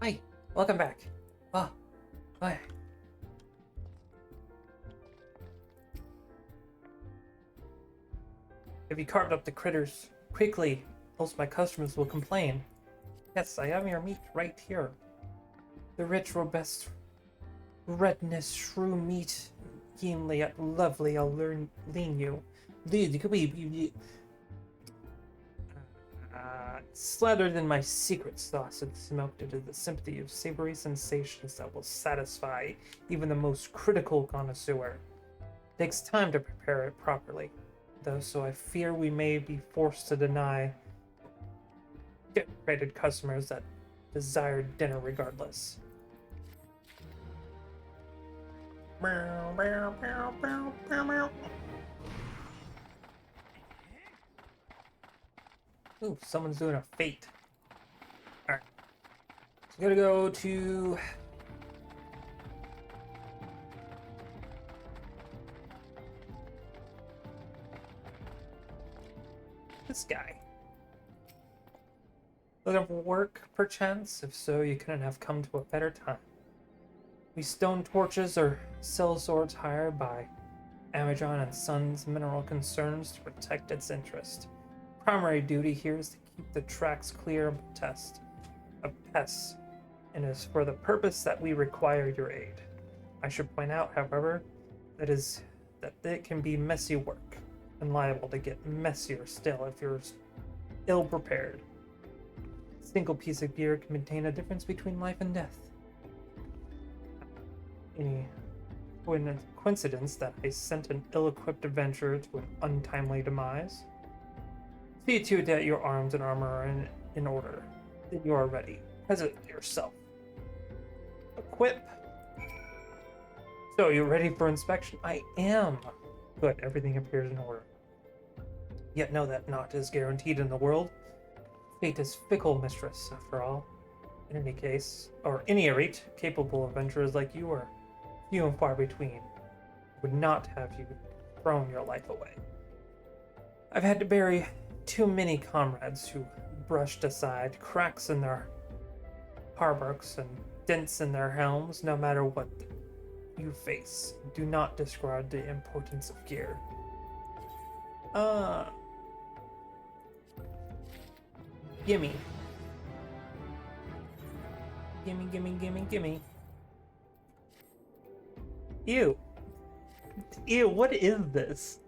hi, welcome back. Oh, hi. Have you carved up the critters quickly? Else my customers will complain. Yes, I have your meat right here. The rich, robust, redness, shrew meat, keenly yet lovely. I'll lean you. Slathered in my secret sauce and smoked into the sympathy of savory sensations that will satisfy even the most critical connoisseur. It takes time to prepare it properly, though, so I fear we may be forced to deny dedicated customers that desired dinner regardless. Ooh, someone's doing a fate. Alright. So I'm gonna go to this guy. Looking for work, perchance? If so, you couldn't have come to a better time. We stone torches or sell swords hired by Amazon and Sons mineral concerns to protect its interest. Primary duty here is to keep the tracks clear of pests, and is for the purpose that we require your aid. I should point out, however, that it can be messy work, and liable to get messier still if you're ill prepared. A single piece of gear can contain a difference between life and death. Any coincidence that I sent an ill-equipped adventurer to an untimely demise? See to it that your arms and armor are in order. Then you are ready. Present yourself. Equip. So, you're ready for inspection? I am. Good, everything appears in order. Yet know that naught is guaranteed in the world. Fate is fickle, mistress, after all. In any case, or any rate, capable adventurers like you are few and far between. Would not have you thrown your life away. I've had to bury too many comrades who brushed aside cracks in their hauberks and dents in their helms, no matter what you face. Do not discard the importance of gear. Gimme. Gimme. Ew. Ew, what is this?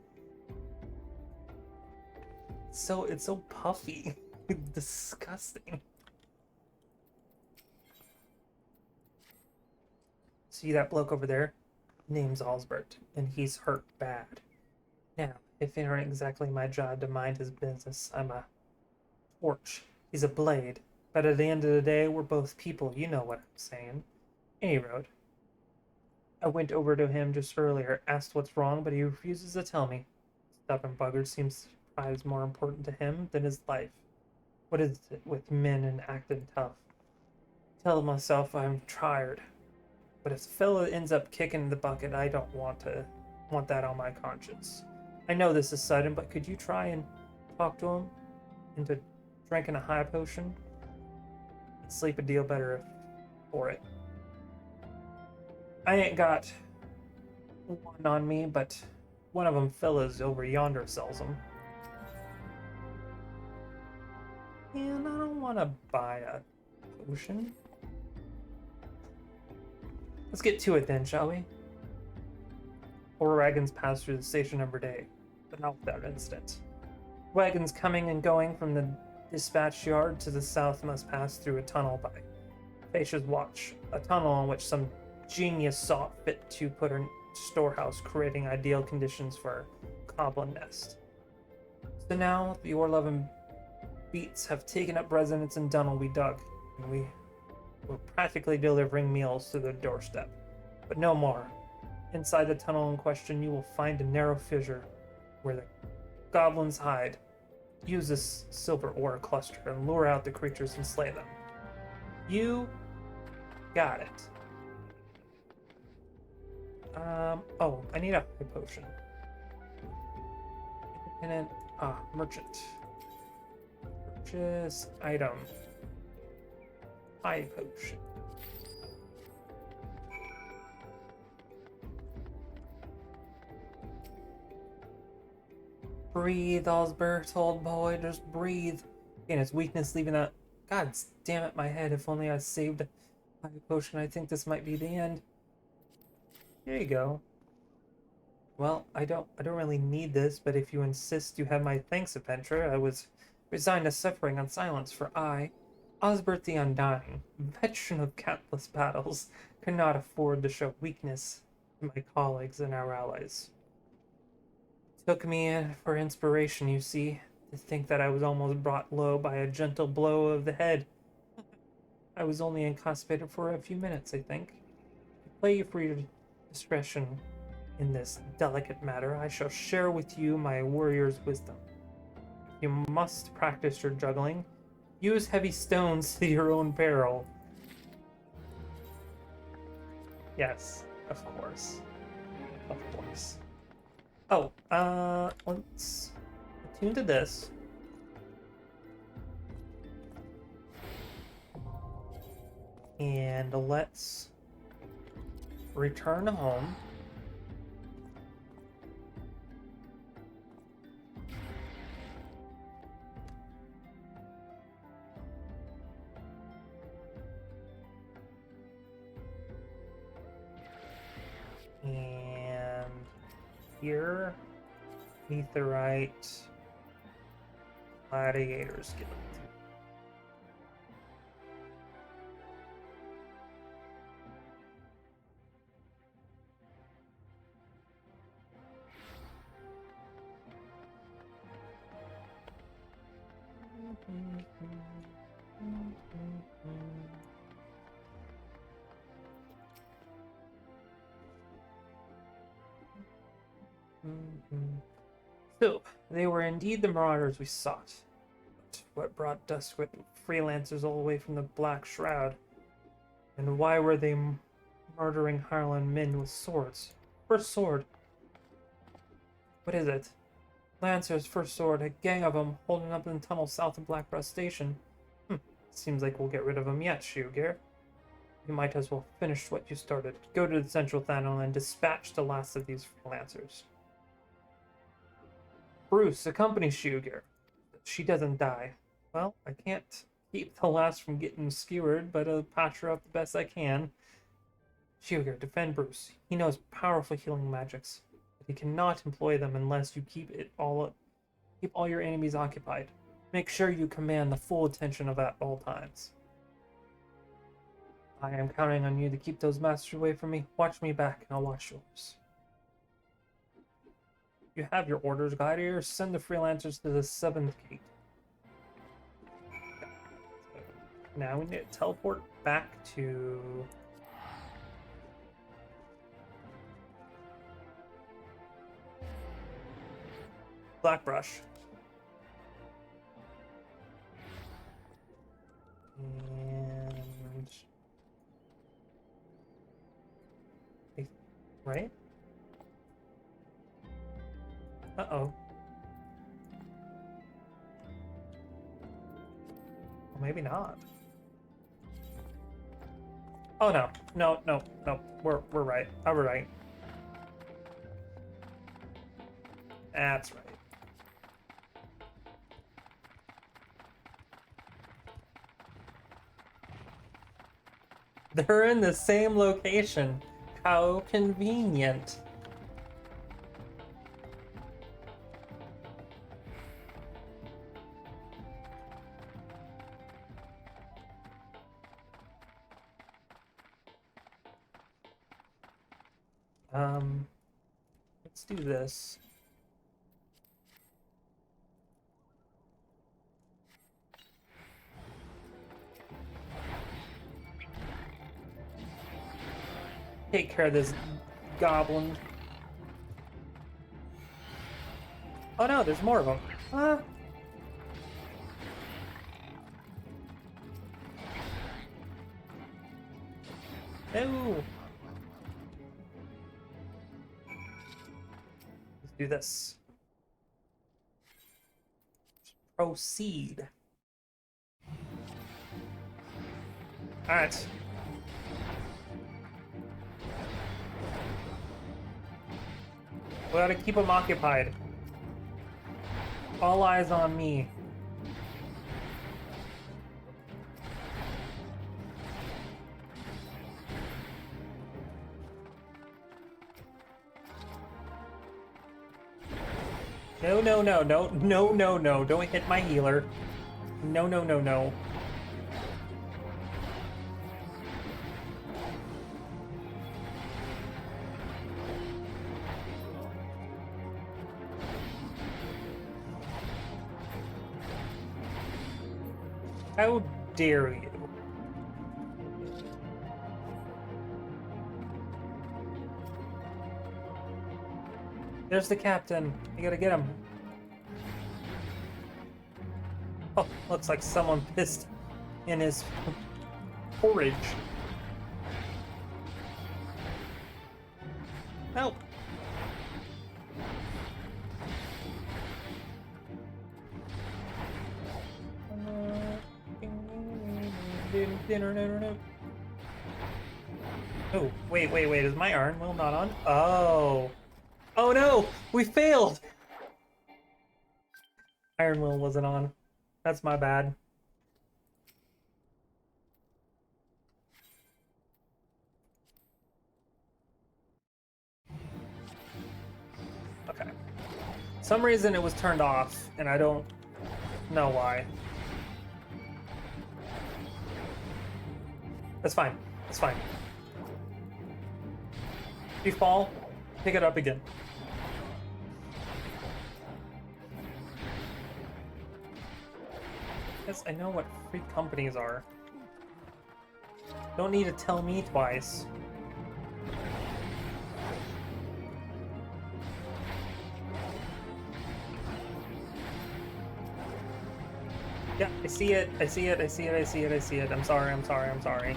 It's so puffy. Disgusting. See that bloke over there? Name's Osbert, and he's hurt bad. Now, if it aren't exactly my job to mind his business, I'm a torch. He's a blade. But at the end of the day, we're both people, you know what I'm saying. Any road. I went over to him just earlier, asked what's wrong, but he refuses to tell me. Stubborn buggard seems prize more important to him than his life. What is it with men and acting tough? Tell myself I'm tired. But if the fella ends up kicking the bucket, I don't want that on my conscience. I know this is sudden, but could you try and talk to him into drinking a high potion? I'd sleep a deal better for it. I ain't got one on me, but one of them fellas over yonder sells them. And I don't want to buy a potion. Let's get to it then, shall we? 4 wagons pass through the station every day, but not without incident. Wagons coming and going from the dispatch yard to the south must pass through a tunnel by Facia's watch, a tunnel in which some genius saw fit to put her storehouse, creating ideal conditions for a goblin nest. So now the Orlevan beats have taken up residence in tunnel we dug, and we're practically delivering meals to their doorstep. But no more. Inside the tunnel in question, you will find a narrow fissure where the goblins hide. Use this silver ore cluster and lure out the creatures and slay them. You got it. Oh, I need a high potion. Independent, merchant. Purchase item. High potion. Breathe, Osbert, old boy, just breathe. And its weakness leaving that. God damn it, my head. If only I saved a high potion, I think this might be the end. Here you go. Well, I don't really need this, but if you insist, you have my thanks, adventurer. I was resigned to suffering in silence, for I, Osbert the Undying, veteran of countless battles, could not afford to show weakness to my colleagues and our allies. Took me in for inspiration, you see, to think that I was almost brought low by a gentle blow of the head. I was only inconstipated for a few minutes, I think. To play you for your discretion in this delicate matter, I shall share with you my warrior's wisdom. You must practice your juggling. Use heavy stones to your own peril. Yes, of course. Of course. Oh, let's attune to this. And let's return home. And here, Aetherite Gladiators Guild. So, they were indeed the marauders we sought. But what brought Duskwood freelancers all the way from the Black Shroud? And why were they murdering Harlan men with swords? First sword. What is it? Lancers, first sword, a gang of them holding up in the tunnel south of Blackbreast Station. Seems like we'll get rid of them yet, Shio. You might as well finish what you started. Go to the central tunnel and dispatch the last of these freelancers. Bruce, accompany Shio. She doesn't die. Well, I can't keep the last from getting skewered, but I'll patch her up the best I can. Shio, defend Bruce. He knows powerful healing magics, but he cannot employ them unless you keep all your enemies occupied. Make sure you command the full attention of at all times. I am counting on you to keep those masters away from me. Watch me back, and I'll watch yours. You have your orders, Gladiator. Send the freelancers to the 7th gate. Now we need to teleport back to... Blackbrush. And... Right? Uh-oh. Well, maybe not. Oh, no. No. We're right. Oh, we're right. That's right. They're in the same location. How convenient. Let's do this. Take care of this goblin. Oh no, there's more of them. Huh? No. Let's do this. Proceed. Alright. We gotta keep them occupied. All eyes on me. No, no, no, no, no, no, no. Don't hit my healer. No, no, no, no. How dare you? There's the captain. You gotta get him. Oh, looks like someone pissed in his porridge. Help! Oh, wait, wait, wait. Is my iron will not on? Oh. Oh no! We failed! Iron will wasn't on. That's my bad. Okay. Some reason it was turned off, and I don't know why. That's fine. That's fine. If you fall, pick it up again. Yes, I know what free companies are. Don't need to tell me twice. Yeah, I see it. I see it. I see it. I see it. I see it. I'm sorry. I'm sorry. I'm sorry.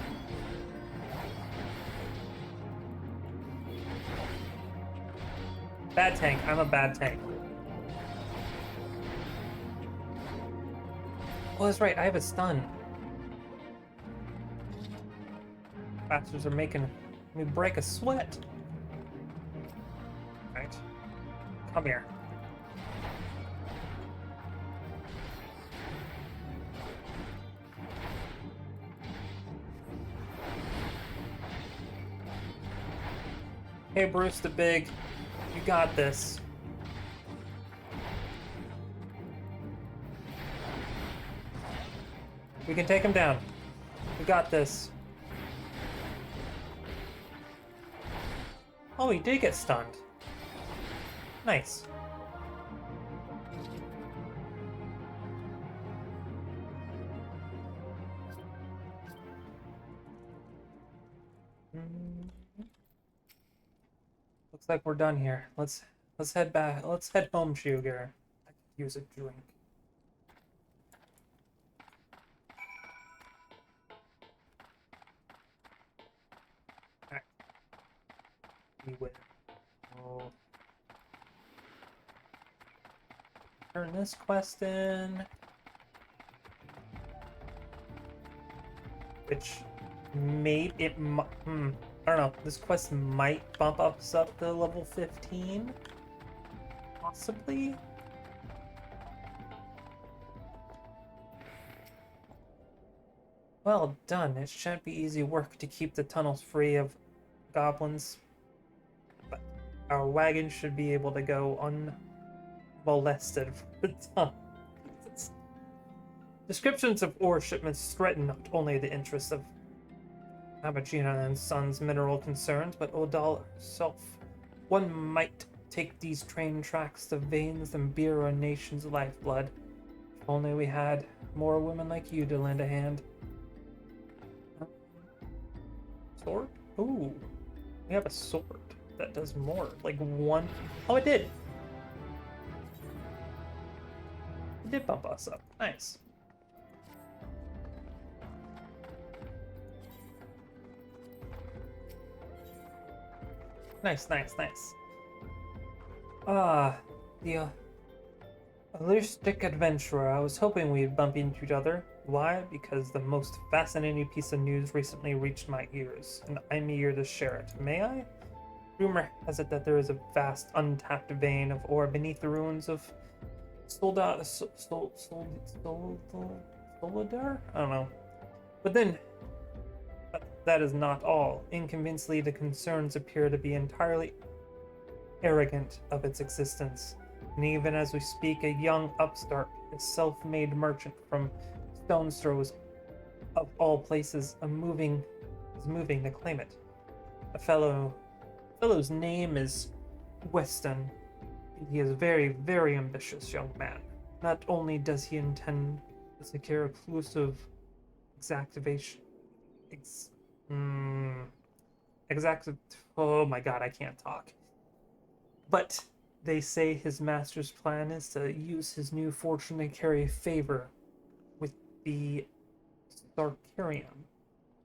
Bad tank. I'm a bad tank. Oh, that's right. I have a stun. Bastards are making me break a sweat. Right. Come here. Hey, Bruce the Big. You got this. We can take him down. We got this. Oh, he did get stunned. Nice. Looks like we're done here. Let's head back. Let's head home, Sugar. I could use a drink. Alright. We win. Oh. Turn this quest in. Which I don't know. This quest might bump us up to level 15. Possibly. Well done. It shan't be easy work to keep the tunnels free of goblins. But our wagon should be able to go unmolested for the tunnel. Descriptions of ore shipments threaten not only the interests of Abagina and Sons mineral concerns, but Odal herself. One might take these train tracks to veins and beer our nation's lifeblood. If only we had more women like you to lend a hand. Sword? Ooh. We have a sword that does more. Like one. Oh, it did! It did bump us up. Nice. Nice, nice, nice. The Alluristic adventurer. I was hoping we'd bump into each other. Why? Because the most fascinating piece of news recently reached my ears, and I'm eager to share it. May I? Rumor has it that there is a vast, untapped vein of ore beneath the ruins of Soledar? I don't know. But then, that is not all. Inconvincingly, the concerns appear to be entirely arrogant of its existence. And even as we speak, a young upstart, a self-made merchant from stone's throws of all places, is moving to claim it. A fellow's name is Weston. He is a very, very ambitious young man. Not only does he intend to secure exclusive exactivation, exact. Oh my God, I can't talk. But they say his master's plan is to use his new fortune to carry favor with the Starkarian.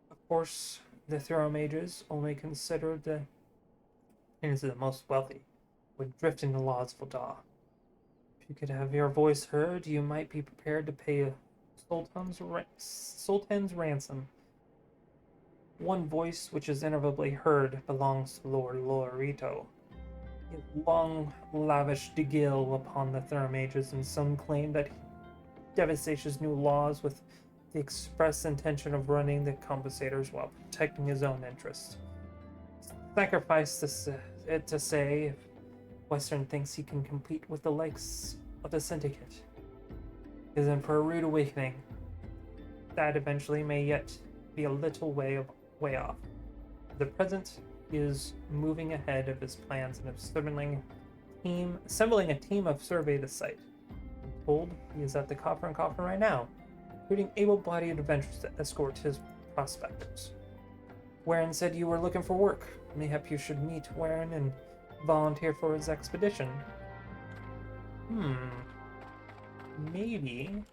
Of course, the Throw Mages, only considered the most wealthy, would drift in the laws of Ul'dah. If you could have your voice heard, you might be prepared to pay a sultan's ransom. One voice which is inevitably heard belongs to Lord Lorito. He has long lavished Degil upon the Thurmages, and some claim that he devastates new laws with the express intention of running the compensators while protecting his own interests. Sacrifice to say, if Western thinks he can compete with the likes of the Syndicate, is in for a rude awakening. That eventually may yet be a little way off. At the present, he is moving ahead of his plans and assembling a team of survey the site. I'm told he is at the Copper and Coffin right now, recruiting able-bodied adventurers to escort his prospectors. Warren said you were looking for work. Mayhap you should meet Warren and volunteer for his expedition. Maybe.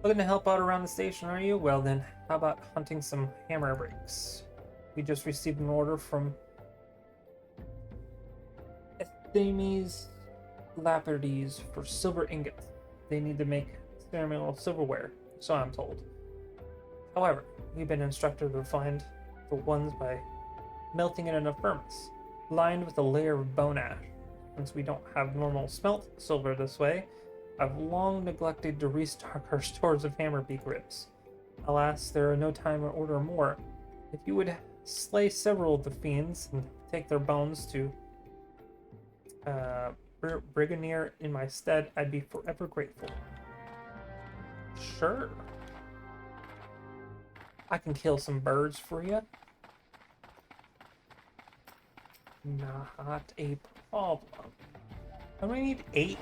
Looking to help out around the station, are you? Well then, how about hunting some hammer breaks? We just received an order from Esthemes Lapides for silver ingots. They need to make ceremonial silverware, so I'm told. However, we've been instructed to find the ones by melting it in a furnace, lined with a layer of bone ash. Since we don't have normal smelt silver this way, I've long neglected to restock our stores of hammer beak ribs. Alas, there are no time to order more. If you would slay several of the fiends and take their bones to Brigadier in my stead, I'd be forever grateful. Sure. I can kill some birds for you. Not a problem. How do I need 8?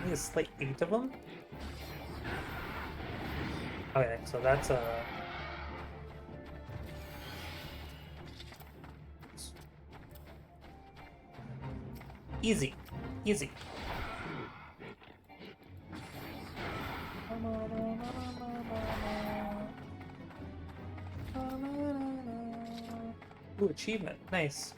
I need to slay 8 of them? Okay, so that's easy. Easy. Ooh, achievement. Nice.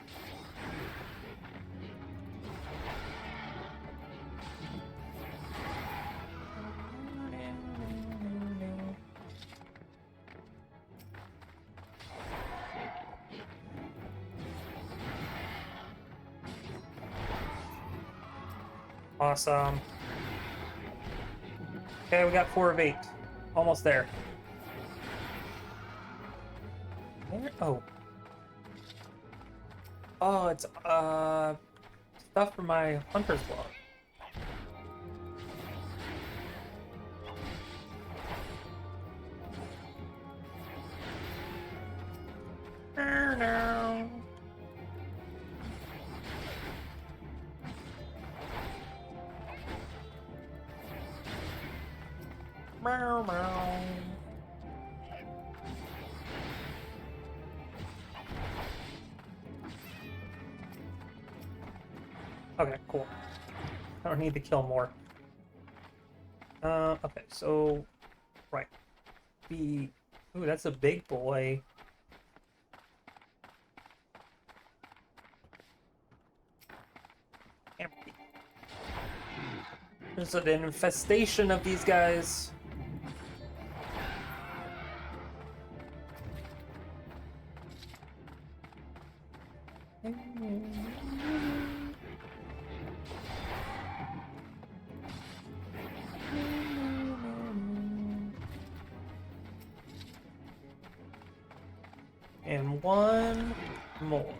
Awesome. Okay, we got 4 of 8. Almost there. Where? Oh. Oh, it's stuff for my hunter's log. No. Meow, meow. Okay, cool. I don't need to kill more. Okay, so right. Ooh, that's a big boy. There's an infestation of these guys. And one more.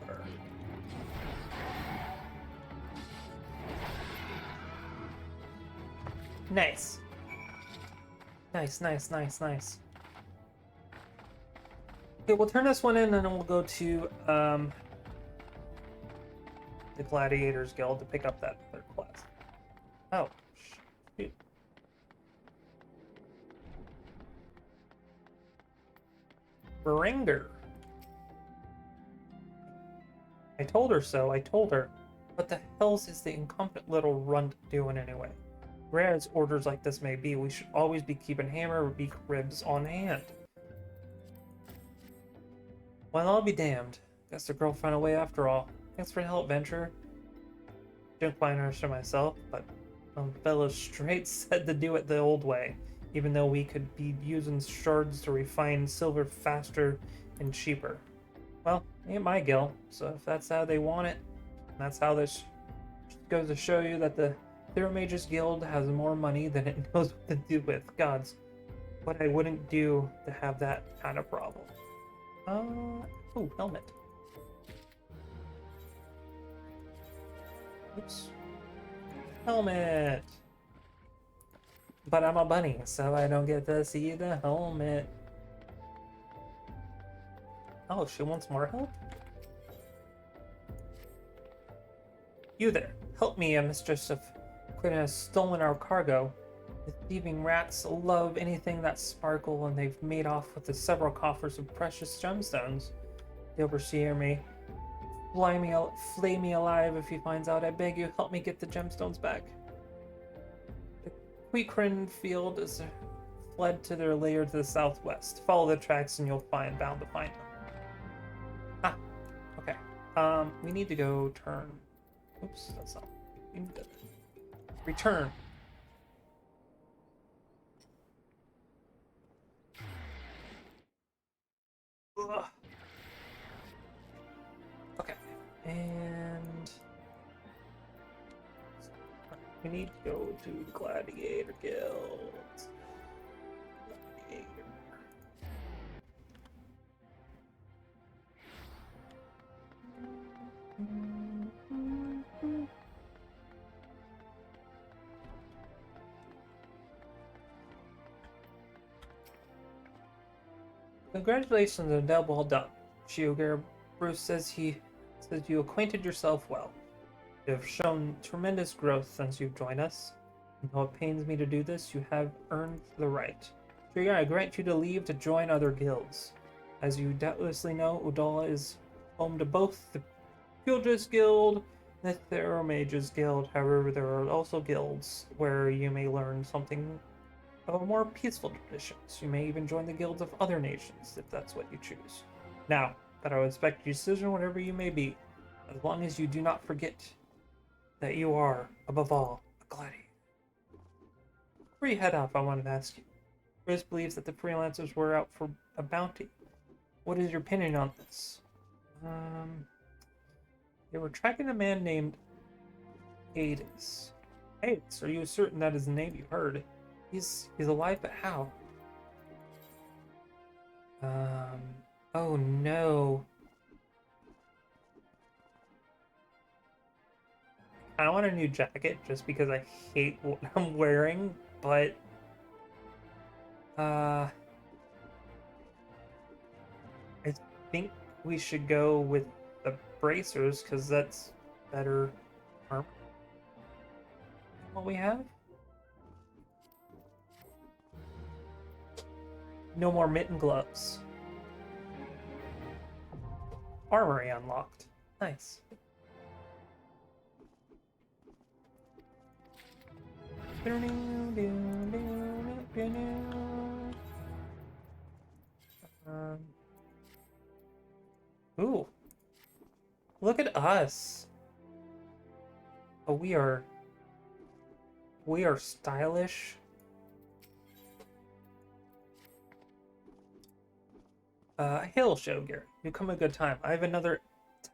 Nice. Nice, nice, nice, nice. Okay, we'll turn this one in and then we'll go to the Gladiators Guild to pick up that third class. Oh, shoot. Beringer. I told her so, I told her. What the hell's is the incompetent little runt doing anyway? Rare as orders like this may be, we should always be keeping hammer or beak ribs on hand. Well, I'll be damned. Guess the girl found a way after all. Thanks for the help, Venture. Didn't quite understand myself, but fellow straight said to do it the old way, even though we could be using shards to refine silver faster and cheaper. Well, ain't my guild, so if that's how they want it, that's how this goes to show you that the Mages Guild has more money than it knows what to do with. Gods, what I wouldn't do to have that kind of problem. Oh, helmet. Oops. Helmet! But I'm a bunny, so I don't get to see the helmet. Oh, she wants more help? You there, help me, Mistress of Quinn has stolen our cargo. The thieving rats love anything that sparkle, and they've made off with the several coffers of precious gemstones. The overseer may flay me alive if he finds out. I beg you, help me get the gemstones back. The Queecrin field is fled to their lair to the southwest. Follow the tracks and you'll bound to find them. Ah, okay. We need to go turn. Oops, that's not. We need to return. Ugh. Okay, and we need to go to the Gladiator Guild. Gladiator. Congratulations on the well done, Shio. Bruce says you acquainted yourself well. You have shown tremendous growth since you've joined us. And though it pains me to do this, you have earned the right. Shio, I grant you to leave to join other guilds. As you doubtlessly know, Udala is home to both the Pugilist Guild and the Theromages Guild. However, there are also guilds where you may learn something of a more peaceful traditions. You may even join the guilds of other nations, if that's what you choose. Now, but I will respect your decision, whatever you may be, as long as you do not forget that you are, above all, a gladiator. Before you head off, I wanted to ask you. Bruce believes that the freelancers were out for a bounty. What is your opinion on this? They were tracking a man named Hades. Hades, are you certain that is the name you heard? He's alive, but how? Oh no. I want a new jacket just because I hate what I'm wearing, but I think we should go with the bracers because that's better armor than what we have. No more mitten gloves. Armory unlocked. Nice. Ooh. Look at us. Oh, we are We are stylish. Hail, Shio. You come a good time. I have another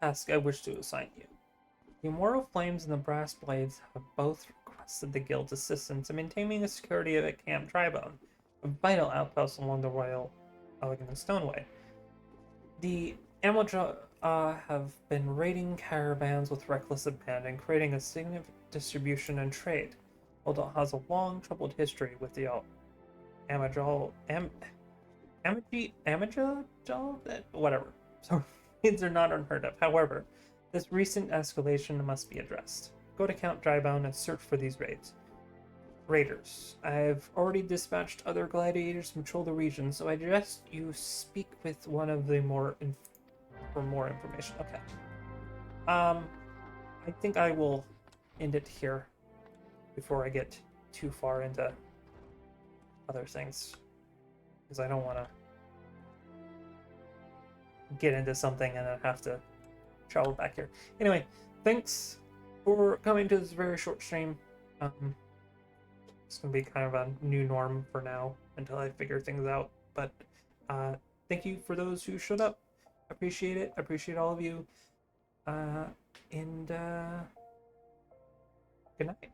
task I wish to assign you. The Immortal Flames and the Brass Blades have both requested the Guild's assistance in maintaining the security of Camp Drybone, a vital outpost along the Royal Elegant Stoneway. The Amaja have been raiding caravans with reckless abandon, creating a significant distribution and trade. Although it has a long, troubled history with the whatever. So raids are not unheard of. However, this recent escalation must be addressed. Go to Count Drybone and search for these raiders. I've already dispatched other gladiators to patrol the region, so I suggest you speak with one of the for more information. Okay. I think I will end it here before I get too far into other things, because I don't want to get into something and then have to travel back here. Anyway, thanks for coming to this very short stream. It's gonna be kind of a new norm for now until I figure things out. But thank you for those who showed up. Appreciate it. Appreciate all of you. And good night.